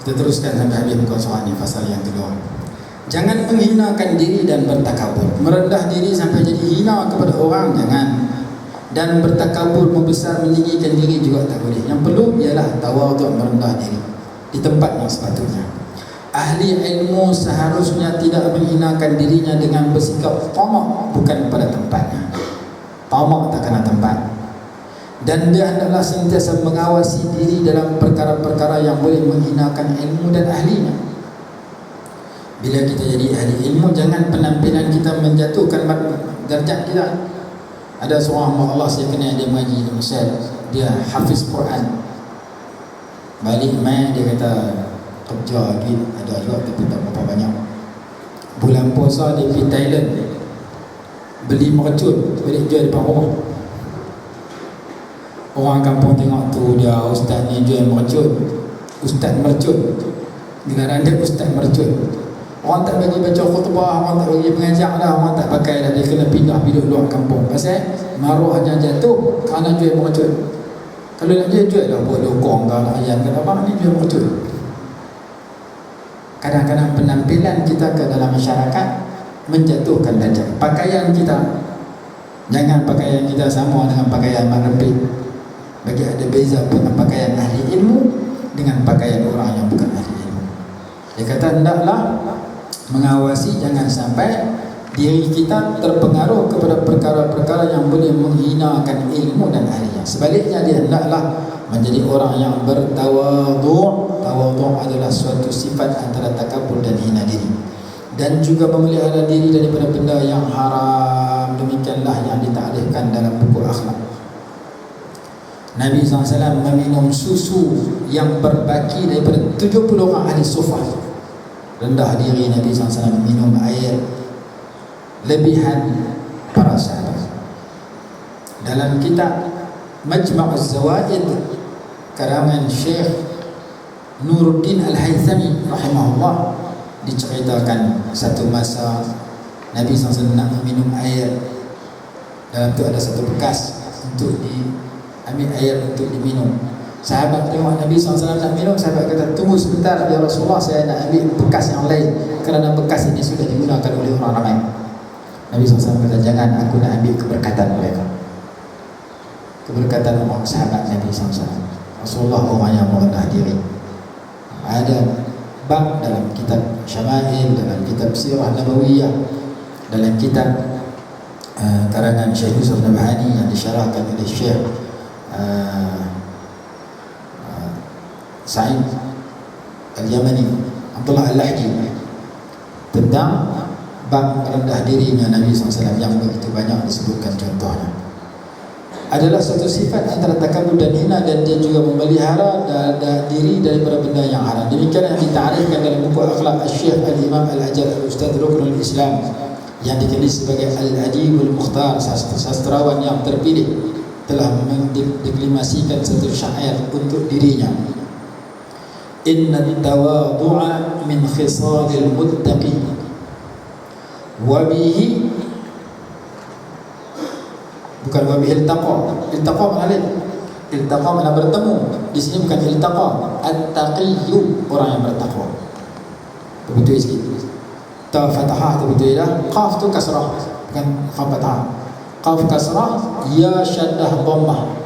S2: Kita teruskan sampai habis muka surat ni, pasal yang kedua. Jangan menghinakan diri dan bertakabur. Merendah diri sampai jadi hina kepada orang, jangan. Dan bertakabur, membesar, meninggikan diri juga tak boleh. Yang perlu ialah tawadhu, merendah diri di tempat yang sepatutnya. Ahli ilmu seharusnya tidak menghinakan dirinya dengan bersikap tamak, bukan pada tempatnya. Tamak tak kena tempat. Dan dia hendaklah sentiasa mengawasi diri dalam perkara-perkara yang boleh menghinakan ilmu dan ahlinya. Bila kita jadi ahli ilmu, jangan penampilan kita menjatuhkan darjat kita. Ada seorang hamba Allah saya kenal, dia mengaji di Mesir, dia hafiz Quran. Balik main, dia kata kerja duit ada juga tapi tak berapa banyak. Bulan puasa dia pergi Thailand, beli mercun, balik jual depan rumah. Orang kampung tengok tu, dia ustaz ni jual mercun, ustaz mercun, gelaran dia ustaz mercun. Orang tak bagi baca khutbah, orang tak bagi mengajar lah, orang tak pakai dah, dia kena pindah hidup luar kampung. Pasal maruahnya jatuh kerana jual mercun. Kalau nak jual lah buat lokong ke anak ayam ke apa, ni jual mercun. Kadang-kadang penampilan kita ke dalam masyarakat menjatuhkan darjat. Pakaian kita, jangan pakaian kita sama dengan pakaian marepit. Bagi ada beza pakaian ahli ilmu dengan pakaian orang yang bukan ahli ilmu. Dia kata hendaklah mengawasi jangan sampai diri kita terpengaruh kepada perkara-perkara yang boleh menghinakan ilmu dan ahlinya. Sebaliknya, dia hendaklah menjadi orang yang bertawadhu'. Tawadhu' adalah suatu sifat antara takabur dan hina diri, dan juga memelihara diri daripada benda yang haram. Demikianlah yang ditaklifkan dalam buku akhlak. Nabi SAW meminum susu yang berbaki daripada 70 orang ahli sufah. Rendah diri Nabi SAW minum air lebihan para sahabat. dalam kitab Majma'uz Zawaid karangan Syekh Nuruddin Al-Haythami rahimahullah, diceritakan satu masa Nabi SAW nak minum air. Dalam tu ada satu bekas untuk diambil air untuk diminum. Sahabat tengok Nabi SAW nak minum, sahabat kata, tunggu sebentar ya Rasulullah, saya nak ambil bekas yang lain kerana bekas ini sudah digunakan oleh orang ramai. Nabi SAW kata, jangan, aku nak ambil keberkatan mereka. Keberkatan orang sahabat Nabi SAW. Rasulullah orang yang merendah diri. Ada bab dalam kitab Syama'il, dalam kitab Sirah Nabawiyah, dalam kitab karangan Syekh Yusuf Nabhani yang disyarahkan oleh Syekh Sa'id Al-Yamani, Abdullah Al-Lahji, tentang bab rendah dirinya Nabi SAW yang begitu banyak disebutkan. Contohnya adalah satu sifat antara takabur dan hina, dan dia juga memelihara diri daripada benda yang haram. Demikian yang ditarikkan dalam buku Akhlaq Al-Syekh Al-Imam Al-Ajal Al-Ustaz Ruknul Islam yang dikenali sebagai Al-Adibul Mukhtar, sastrawan yang terpilih, telah mendeklimasikan satu syair untuk dirinya. Inna tawadu'a min khisalil muttaqi wa bihi, bukan wa bihi iltaqa. Iltaqa mana lain? Iltaqa mana bertemu. Di sini bukan iltaqa. At-taqiyyu, orang yang bertakwa. Betul sikit. Ta fathah tu betul dah. Qaf tu kasrah, bukan fathah. Qaf kasrah, ya syaddah dhammah.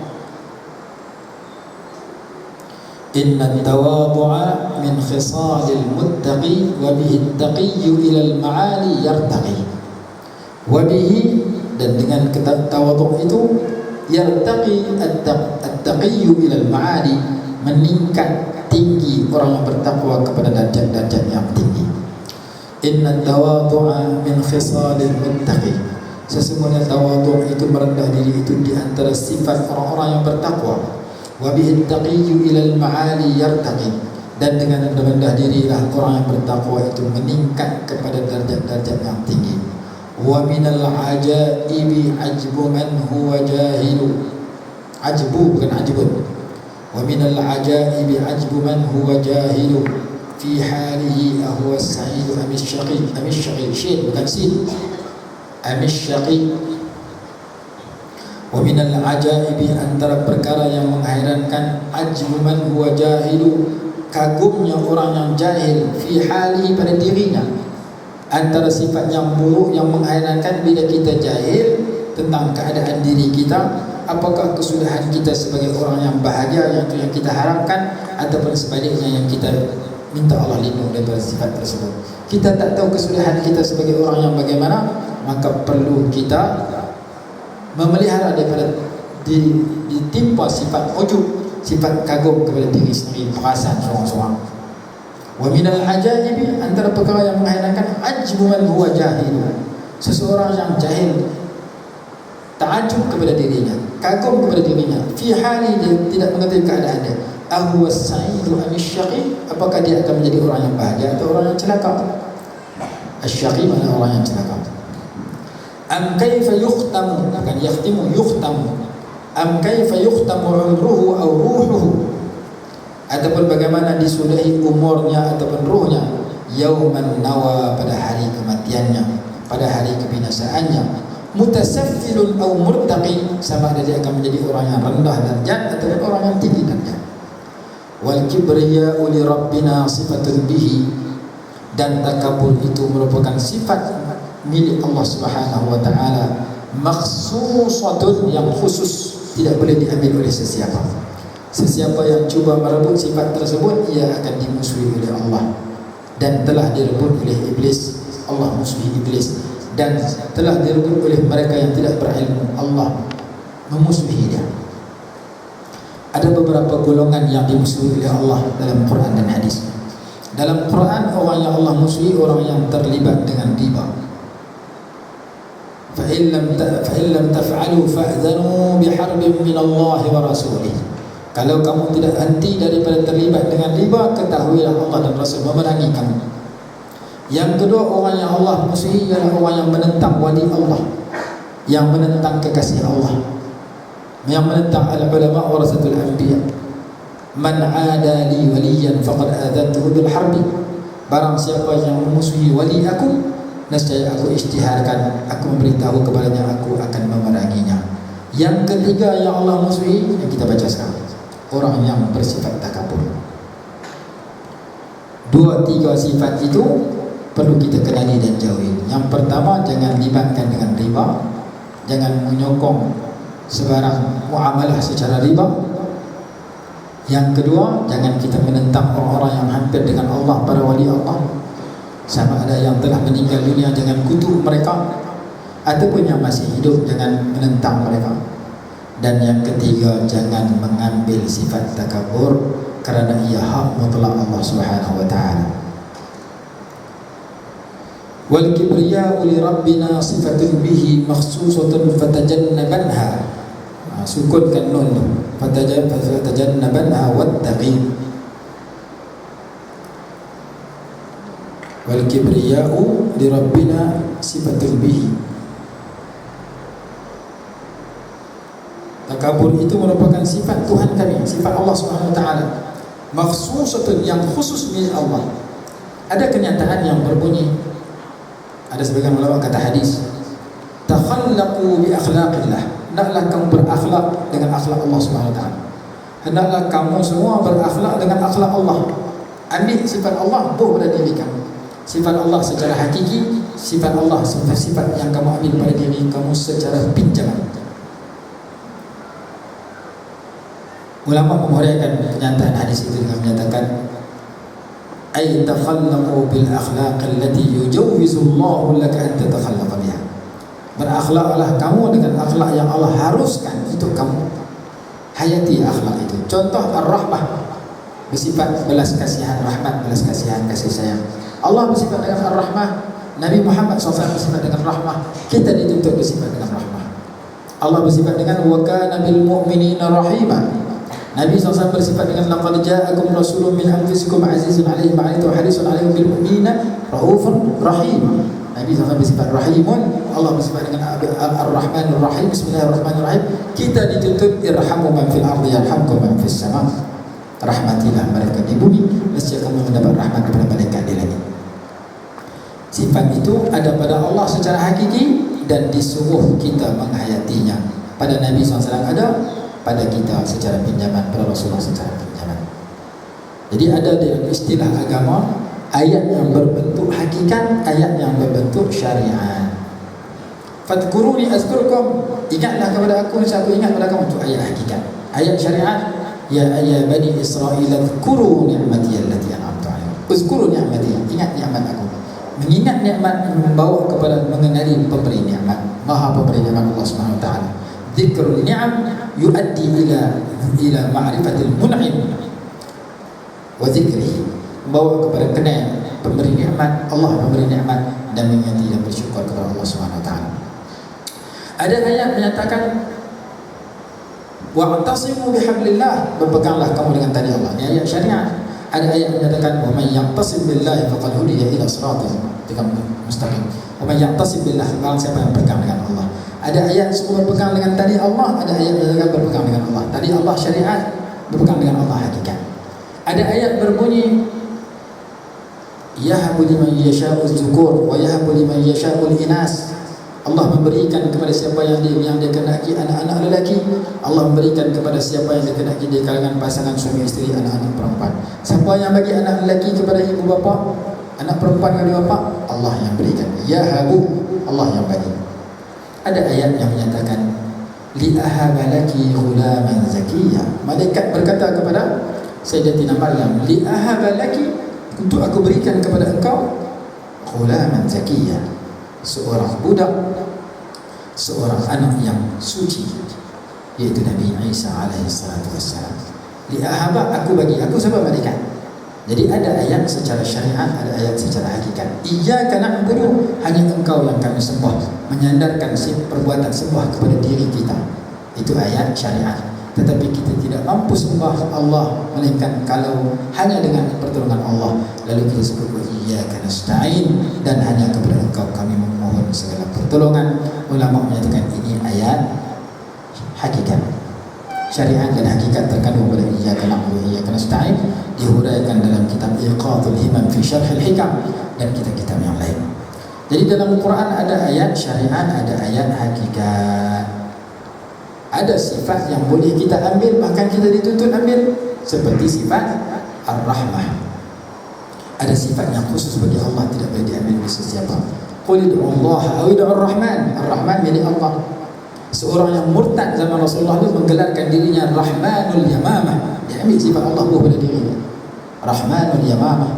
S2: Inna tawadu'a min khisalil muttaqi wa bihi at-taqiyyu ila al-ma'ali yartaqi. Wa bihi, dan dengan tawaduk itu, yartaqi at-taqiyyu ila al-ma'ali, meningkat tinggi orang yang bertakwa kepada darjat-darjat yang tinggi. Inna tawadu'a min khisalil muttaqi, sesungguhnya tawaduk itu, merendah diri itu, di antara sifat orang-orang yang bertakwa. Wa bihi at-taqiyyu ila al-ma'ali yartaqi, dan dengan rendah dirilah orang yang bertakwa itu meningkat kepada darjat-darjat yang tinggi. Wa minal ajaibi ajbu man huwa jahilu. Ajbu bukan ajbun. Wa minal ajaibi ajbu man huwa jahilu fi halihi ahwa as-sa'idu amish-shaqi. Amish-shaqi syin bukan sin. Amish-shaqi. Wa minal ajaibi, antara perkara yang menghairankan, ajbu man huwa jahilu, kagumnya orang yang jahil, fi halihi, pada dirinya. Antara sifat yang buruk yang menghairankan bila kita jahil tentang keadaan diri kita, apakah kesudahan kita sebagai orang yang bahagia, yang itu yang kita harapkan, ataupun sebaliknya yang kita minta Allah lindung daripada sifat tersebut. Kita tak tahu kesudahan kita sebagai orang yang bagaimana, maka perlu kita memelihara daripada ditimpa sifat ujub, sifat kagum kepada diri sendiri, perasaan seorang-seorang. Wa minal ajaibi, antara perkara yang menghairankan, ajbu man huwa jahil, seseorang yang jahil ta'ajub kepada dirinya, kagum kepada dirinya, fi hali, dia tidak mengetahui keadaan dia. Ahwa as-sa'idu amish-shaqi, apakah dia akan menjadi orang yang bahagia atau orang yang celaka? Asy-syaqi mana orang yang celaka. Am kaifa yukhtamu, bukan yakhtimu, yukhtamu. Am kaifa yukhtamu umruhu aw ruhuhu, ataupun bagaimana disudahi umurnya ataupun ruhnya, yauman nawa, pada hari kematiannya, pada hari kebinasaannya. Mutasaffilun aw murtaqi, sama ada dia akan menjadi orang yang rendah darjat ataupun orang yang tinggi darjat. Wal kibriya'u li rabbina sifatun bihi, dan takabur itu merupakan sifat milik Allah Subhanahu wa taala, makhsusatun, yang khusus, tidak boleh diambil oleh sesiapa. Sesiapa yang cuba merebut sifat tersebut, ia akan dimusuhi oleh Allah, dan telah direbut oleh iblis. Allah musuhi iblis, dan telah direbut oleh mereka yang tidak berilmu. Allah memusuhi dia. Ada beberapa golongan yang dimusuhi oleh Allah dalam Quran dan hadis. Dalam Quran, orang yang Allah musuhi orang yang terlibat dengan riba. فَإِن لَمْ تَفْعَلُوا فَأْذَنُوا بِحَرْبٍ مِّنَ اللَّهِ وَرَسُولِهِ. Kalau kamu tidak henti daripada terlibat dengan riba, ketahuilah Allah dan Rasul memerangi kamu. Yang kedua, orang yang Allah musuhi ialah orang yang menentang wali Allah, yang menentang kekasih Allah. yang menentang al-ulama warasatul anbiya. Man ada li waliyan faqad adantuhu bil harbi. Barang siapa yang memusuhi wali aku, nescaya aku isytiharkan, aku memberitahu kepadanya aku akan memeranginya. Yang ketiga yang Allah musuhi, yang kita baca sekarang, orang yang bersifat takabur. 2-3 sifat itu perlu kita kenali dan jauhi. Yang pertama, jangan libatkan dengan riba, jangan menyokong sebarang muamalah secara riba. Yang kedua, jangan kita menentang orang-orang yang hampir dengan Allah, para wali Allah. Sama ada yang telah meninggal dunia, jangan kutuk mereka, ataupun yang masih hidup, jangan menentang mereka. Dan yang ketiga, jangan mengambil sifat takabur, kerana ia hak mutlak Allah Subhanahu wa ta'ala. Wal kibriya'u li rabbina sifatun bihi makhsusatun fatajannabanha. Sukunkan nun, fatajannabanha wattaqi. Wal kibriya'u li rabbina sifatun bihi. Takabur itu merupakan sifat Tuhan kami, sifat Allah Subhanahu wa ta'ala, makhsusatun, yang khusus milik Allah. Ada kenyataan yang berbunyi, ada sebagian ulama kata hadis, takhallaqu bi akhlaqillah. Hendaklah kamu berakhlak dengan akhlak Allah Subhanahu wa ta'ala. Hendaklah kamu semua berakhlak dengan akhlak Allah. Ambil sifat Allah buh pada diri kamu. Sifat Allah secara hakiki, sifat Allah sifat yang kamu ambil pada diri kamu secara pinjaman. Ulama menghuraikan kenyataan hadis itu dengan menyatakan, ay takhallaqu bil akhlaq allati yujawwizu Allahu laka an tatakhallaqa biha. Berakhlaklah kamu dengan akhlak yang Allah haruskan untuk kamu hayati akhlak itu. Contoh ar-rahmah, bersifat belas kasihan, rahmat, belas kasihan, kasih sayang. Allah bersifat dengan ar-rahmah, Nabi Muhammad SAW bersifat dengan rahmah, kita dituntut bersifat dengan rahmah. Allah bersifat dengan wa kana bil mu'minina rahima. Nabi SAW bersifat dengan laqad ja'akum rasulun min anfusikum azizun 'alaihi ma 'anittum harisun 'alaikum bil mu'minina raufur rahim. Nabi SAW bersifat rahimun, Allah bersifat dengan ar-rahmanur rahim. Bismillahirrahmanirrahim. Kita dituntut irhamu man fil ardi yarhamkum man fis sama. Rahmatilah mereka di bumi, nescaya kamu mendapat rahmat daripada malaikat di langit. Sifat itu ada pada Allah secara hakiki dan disuruh kita menghayatinya. Pada Nabi SAW ada, pada kita secara pinjaman, pada Rasulullah secara pinjaman. Jadi ada dalam istilah agama ayat yang berbentuk hakikat, ayat yang berbentuk syariat. Fadhkuruni azkurkum, ingatlah kepada aku, aku ingat kepada kamu. Itu ayat hakikat. Ayat syariat, ya ayya bani Israil adhkuru ni'mati allati an'amtu 'alaikum. Uzkuru ni'mati, ingat nikmat aku. Mengingat nikmat membawa kepada mengenali pemberi nikmat, Maha pemberi nikmat Allah Subhanahu wa taala. Dzikrul ni'am yuaddi ila ma'rifatil mun'im wa dzikrihi, membawa kepada kenal pemberi nikmat, Allah pemberi nikmat, dan mengingati dan bersyukur kepada Allah Subhanahu wa taala. Ada ayat menyatakan wa'tasimu bihablillah, berpeganglah kamu dengan tali Allah. Ini ayat syariat. Ada ayat menyatakan wa man ya'tasim billahi faqad hudiya ila siratal mustaqim. Wa man ya'tasim billah, barang siapa yang berpegang dengan Allah. Ada ayat semua berpegang dengan tali Allah, ada ayat yang berpegang dengan Allah. Tali Allah syariat, berpegang dengan Allah hakikat. Ada ayat berbunyi yahabu liman yasha'u dzukur wa yahabu liman yasha'u inas. Allah memberikan kepada siapa yang dia kehendaki anak-anak lelaki, Allah memberikan kepada siapa yang dia kehendaki di kalangan pasangan suami isteri anak-anak perempuan. Siapa yang bagi anak lelaki kepada ibu bapa, anak perempuan kepada bapa, Allah yang berikan. Yahabu, Allah yang bagi. Ada ayat yang menyatakan li ahaba laki ghulaman zakiyya. Malaikat berkata kepada Sayyidatina Maryam, li ahaba laki, untuk aku berikan kepada engkau ghulaman zakiyya, seorang budak, seorang anak yang suci, yaitu Nabi Isa alaihi salatu wassalam. Li ahaba, aku bagi, aku siapa? Malaikat. Jadi ada ayat secara syariat, ada ayat secara hakikat. Iyyaka na'budu, hanya engkau yang kami sembah, menyandarkan perbuatan sembah kepada diri kita. Itu ayat syariat. Tetapi kita tidak mampu sembah Allah melainkan kalau hanya dengan pertolongan Allah. Lalu kita sebut iyyaka nasta'in, dan hanya kepada engkau kami memohon segala pertolongan. Ulama menyatakan ini ayat hakikat. syariat dan hakikat terkandung pada iyyaka na'budu wa iyyaka nasta'in dihuraikan dalam kitab Iqadul Himam fi Syarhil Hikam dan kitab-kitab yang lain. Jadi dalam Quran ada ayat syariat, ada ayat hakikat. Ada sifat yang boleh kita ambil, bahkan kita dituntut ambil, seperti sifat Ar-Rahmah. Ada sifat yang khusus bagi Allah, tidak boleh diambil oleh sesiapa. Qul ud'u Allah aw ud'u Ar-Rahman. Ar-Rahman milik Allah. Seorang yang murtad zaman Rasulullah itu menggelarkan dirinya Rahmanul Yamamah. Dia ambil sifat Allah pada dirinya. Rahmanul Yamamah.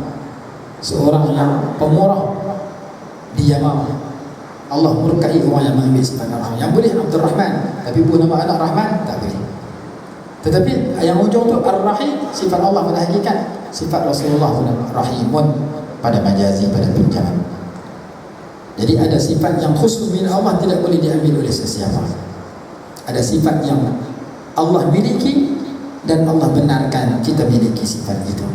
S2: Seorang yang pemurah di Yamamah. Allah murkai orang yang mengambil sifat Ar-Rahman. Yang boleh Abdul Rahman, tapi pun nama anak Rahman tak boleh. Tetapi yang ujung tu Ar-Rahim, sifat Allah pada hakikat, sifat Rasulullah pun Rahimun pada majazi, pada pinjaman. Jadi ada sifat yang khusus milik Allah, tidak boleh diambil oleh sesiapa. Ada sifat yang Allah miliki dan Allah benarkan kita miliki sifat itu.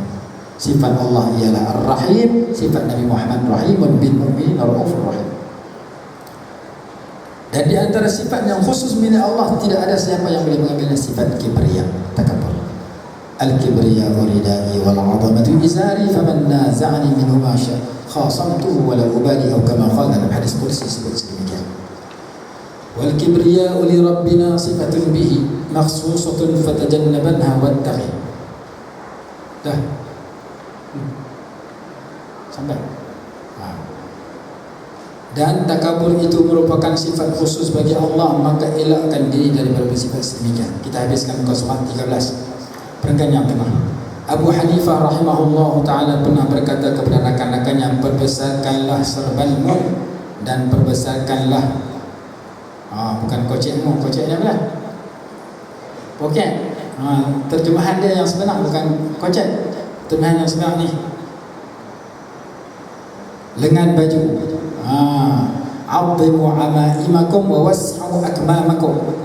S2: Sifat Allah ialah Ar-Rahim, sifat Nabi Muhammad Rahimun bil mu'minin Raufur Rahim. Dan di antara sifat yang khusus milik Allah, tidak ada siapa yang boleh mengambil sifat kibriya, takabur. Al-kibriya ridai wal 'azamatu izari faman naza'ani minhu ma sya khasamtuhu wa la ubali, atau kama qala dalam hadis qudsi sebut sedemikian. Wal kibriya li rabbina sifatun bihi makhsusatun fatajannabanha wattaqi. Dah. Sampai. Dan takabur itu merupakan sifat khusus bagi Allah, maka elakkan diri daripada bersifat sedemikian. Kita habiskan muka surat 13. Perenggan yang tengah. Abu Hanifah rahimahullah ta'ala pernah berkata kepada rakan-rakannya, perbesarkanlah serbanmu dan perbesarkanlah bukan kocekmu, koceknya apa? Poket. Terjemahan dia yang sebenar, bukan kocek. Terjemahan yang sebenar ni lengan baju. Azimu amaimakum wa was'u akmamakum.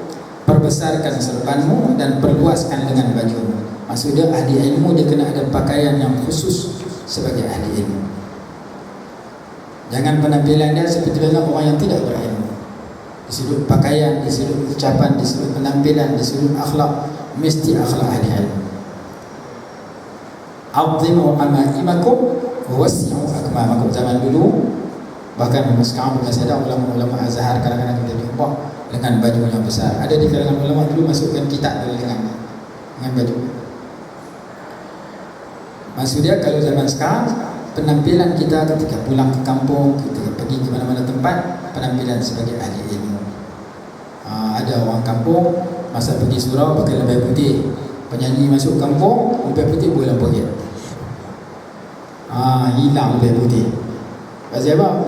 S2: Perbesarkan serbanmu dan perluaskan lengan bajumu. Maksudnya ahli ilmu dia kena ada pakaian yang khusus sebagai ahli ilmu. Jangan penampilan dia seperti orang yang tidak berilmu. Di sudut pakaian, di sudut ucapan, di sudut penampilan, di sudut akhlak, mesti akhlak ahli ilmu. Azimu amaimakum wa was'u akmamakum. Zaman dulu, bahkan sekarang bukan saja ulama-ulama Azhar kadang-kadang kita jumpa dengan baju yang besar. Ada di kalangan ulama dulu masukkan kitab dalam dengan baju. Maksudnya kalau zaman sekarang, penampilan kita ketika pulang ke kampung, ketika pergi ke mana-mana tempat, penampilan sebagai ahli ilmu. Ada orang kampung masa pergi surau pakai lebay putih. Penyanyi masuk kampung, lebay putih boleh poket. Hilang lebay putih. Pasal apa?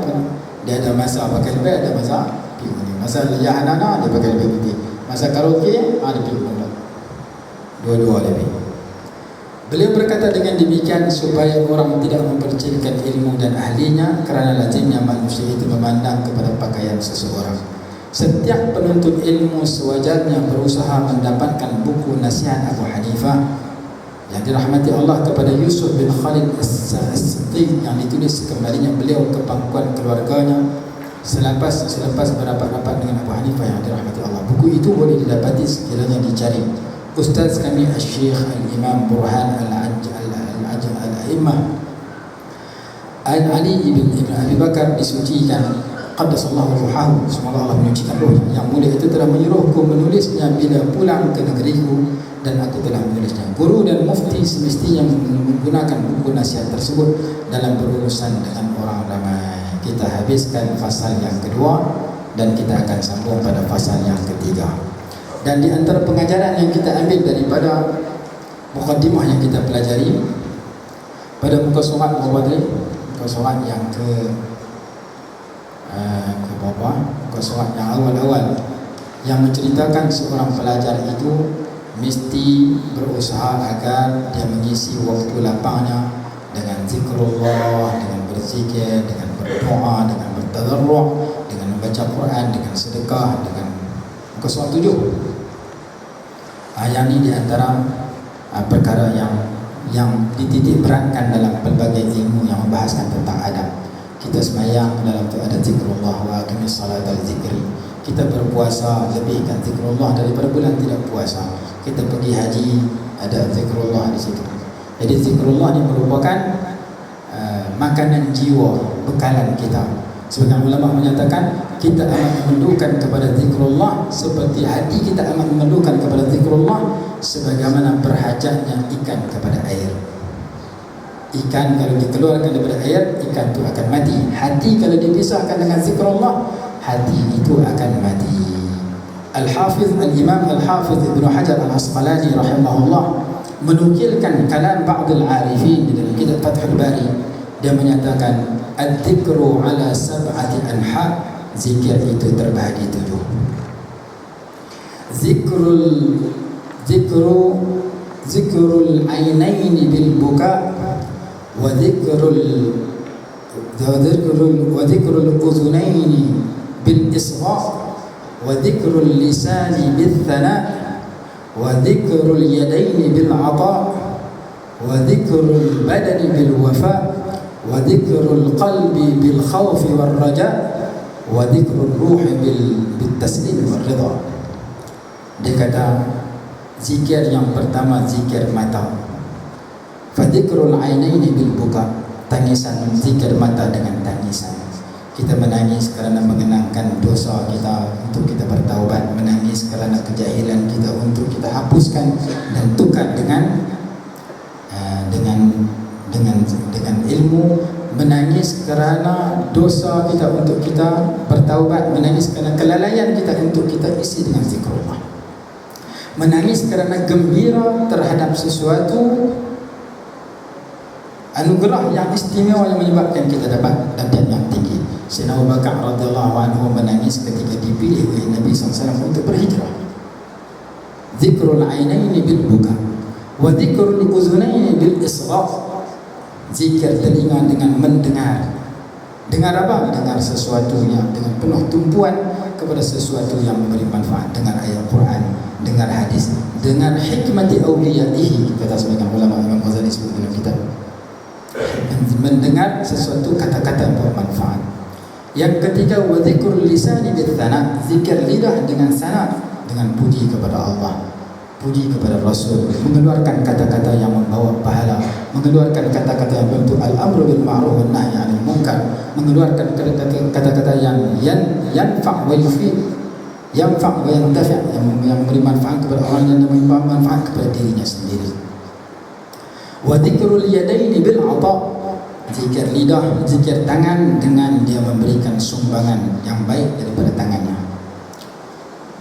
S2: Dia ada masa pakai lebay, ada masa pergi putih. Masa lihat anak-anak, dia pakai lebay putih. Masa karaoke, dia pergi putih. Dua-dua lebih. Beliau berkata dengan demikian supaya orang tidak mempercilkan ilmu dan ahlinya, kerana lazimnya manusia itu memandang kepada pakaian seseorang. Setiap penuntut ilmu sewajarnya berusaha mendapatkan buku nasihat Abu Hanifah yang dirahmati Allah kepada Yusuf bin Khalid As-Siddiq, yang ditulis kembalinya beliau ke pangkuan keluarganya selepas berapat-rapat dengan Abu Hanifah yang dirahmati Allah. Buku itu boleh didapati sekiranya dicari. Ustaz kami Syekh Al-Imam Burhan Al-A'immah Ali ibn Abi Bakar disucikan, qaddasallahu ruhahu, semoga Allah menyucikan roh yang mulia itu, telah menyuruhku menulisnya bila pulang ke negeriku, dan aku telah menulisnya. Guru dan mufti semestinya menggunakan buku nasihat tersebut dalam berurusan dengan orang ramai. Kita habiskan fasal yang kedua dan kita akan sambung pada fasal yang ketiga. Dan di antara pengajaran yang kita ambil daripada mukaddimah yang kita pelajari pada muka surat muka surat yang ke bawah, muka surat yang awal-awal, yang menceritakan seorang pelajar itu mesti berusaha agar dia mengisi waktu lapangnya dengan zikrullah, dengan berzikir, dengan berdoa, dengan bertadarruh, dengan membaca Quran, dengan sedekah, dengan muka surat 7. Yang ini di antara perkara yang dititik beratkan dalam pelbagai ilmu yang membahaskan tentang adab. Kita semayang, dalam itu ada zikrullah wa aqimis salat al-zikri. Kita berpuasa, lebihkan zikrullah daripada bulan tidak puasa. kita pergi haji, ada zikrullah di situ. Jadi zikrullah ini merupakan makanan jiwa, bekalan kita. Sebagian ulama menyatakan kita amat memerlukan kepada zikrullah seperti hati kita amat memerlukan kepada zikrullah sebagaimana berhajatnya ikan kepada air. Ikan kalau dikeluarkan daripada air, ikan itu akan mati. Hati kalau dipisahkan dengan zikrullah, hati itu akan mati. Al-Hafiz Al-Imam Al-Hafiz Ibn Hajar Al-Asqalani rahimahullah menukilkan kalam ba'dul arifin di dalam kitab Fathul Bari. Dia menyatakan al-dzikru ala sab'ati anha, zikir itu terbahagi 7. Zikrul ainaini bil buka wa dhikrul udhunaini bil isgha wa dhikrul lisani bil thana wa dhikrul yadaini bil ata wa dhikrul badani bil wafa wa dhikrul qalbi bil khawfi wal raja wa dhikrul ruhi bil taslim wal ridha. Dia kata zikir yang pertama zikir mata, fa dhikrul ainaini bil buka, tangisan, zikir mata dengan tangisan. Kita menangis kerana mengenangkan dosa kita untuk kita bertaubat, menangis kerana kejahilan kita untuk kita hapuskan dan tukar dengan ilmu, menangis kerana dosa kita untuk kita bertaubat, menangis kerana kelalaian kita untuk kita isi dengan zikrullah, menangis kerana gembira terhadap sesuatu anugerah yang istimewa yang menyebabkan kita dapat darjat yang tinggi. Sayyidina Abu Bakar radhiyallahu anhu menangis ketika dipilih oleh Nabi SAW untuk berhijrah. Zikrul ainaini bil buka wa zikrul uzunaini bil isra'. Zikir telinga dengan mendengar. Dengar apa? Dengar sesuatu yang dengan penuh tumpuan kepada sesuatu yang memberi manfaat. Dengar ayat Quran, dengar hadis, dengar hikmati awliyaihi, kata sebagian ulama Imam Ghazali sebut dalam kitab. Mendengar sesuatu kata-kata yang bermanfaat. Yang ketiga, wa dzikrul lisani bil thana, zikir lidah dengan sanad, dengan puji kepada Allah, puji kepada Rasul, mengeluarkan kata-kata yang membawa pahala, mengeluarkan kata-kata yang bentuk al-amru bil ma'ruf wan nahy 'anil munkar, mengeluarkan kata-kata yang yanfa' wa yufid, yanfa' wa yantafi', yang memberi manfaat kepada orang dan memberi manfaat kepada dirinya sendiri. Wa dzikrul yadaini bil 'ata', zikir lidah, zikir tangan dengan dia memberikan sumbangan yang baik daripada tangannya.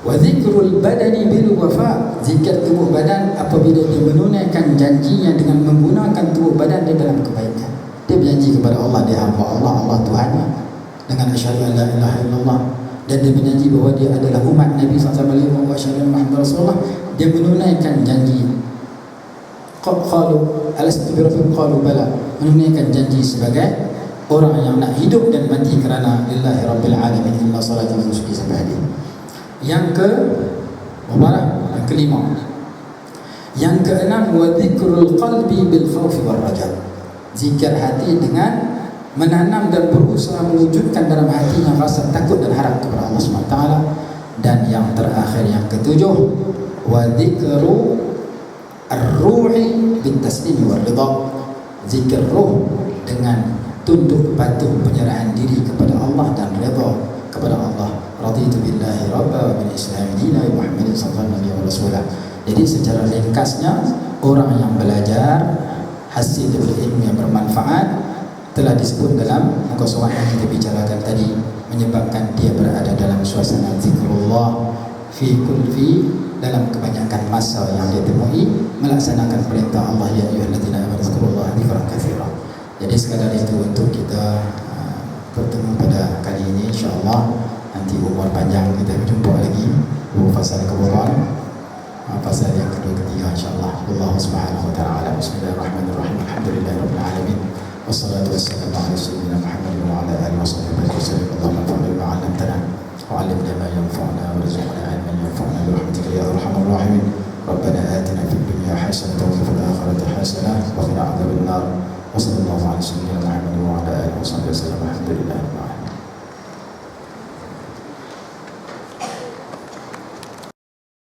S2: Wa dzikrul badani bil wafa, zikir tubuh badan apabila dia menunaikan janjinya dengan menggunakan tubuh badan dia dalam kebaikan. Dia berjanji kepada Allah, dia hamba Allah, Allah Tuhannya, dengan asyhadu an la ilaha illallah, dan dia berjanji bahawa dia adalah umat Nabi SAW wa asyhadu anna Muhammadar Rasulullah. Dia menunaikan janji. Qalu alastu bi rabbikum qalu bala, menunaikan janji sebagai orang yang nak hidup dan mati kerana lillahi rabbil alamin, inna salati wa nusuki sampai hadis. Yang kelima. Yang keenam, wa dzikrul qalbi bil khawfi wal raja, zikir hati dengan menanam dan berusaha mewujudkan dalam hatinya rasa takut dan harap kepada Allah SWT. Dan yang terakhir, yang ketujuh, wa dzikru ar-ruhi bil taslim wal ridha, zikir ruh dengan tunduk patuh penyerahan diri kepada Allah dan redha kepada Allah. Raditu billahi rabba wa bil islam dina wa Muhammadin sallallahu alaihi wasallam. Jadi secara ringkasnya, orang yang belajar hasil dari ilmu yang bermanfaat telah disebut dalam muka surat yang kita bicarakan tadi, menyebabkan dia berada dalam suasana zikrullah fi dalam kebanyakan masa yang dia temui, melaksanakan perintah Allah, ya ayyuhalladzina amanu dzkurullaha dzikran katsira. Jadi sekadar itu untuk kita bertemu pada kali ini, insyaallah. Nanti umur panjang kita berjumpa lagi fasal keburuan, fasal yang kedua ketiga insyaallah. Allah Subhanahu wa taala. Bismillahirrahmanirrahim. Alhamdulillahirabbil alamin. Wassalatu wassalamu ala sayyidina Muhammad wa ala alihi wasallam. Allahumma anfa'na bima 'allamtana wa 'allimna ma yanfa'una warzuqna 'ilman yanfa'una bi rahmatika ya arhamar rahimin. Rabbana atina fid dunya hasanatan wa fil akhirati hasanatan wa qina adzaban nar. Wassallallahu ala sayyidina Muhammad wa ala alihi wasallam. Alhamdulillah.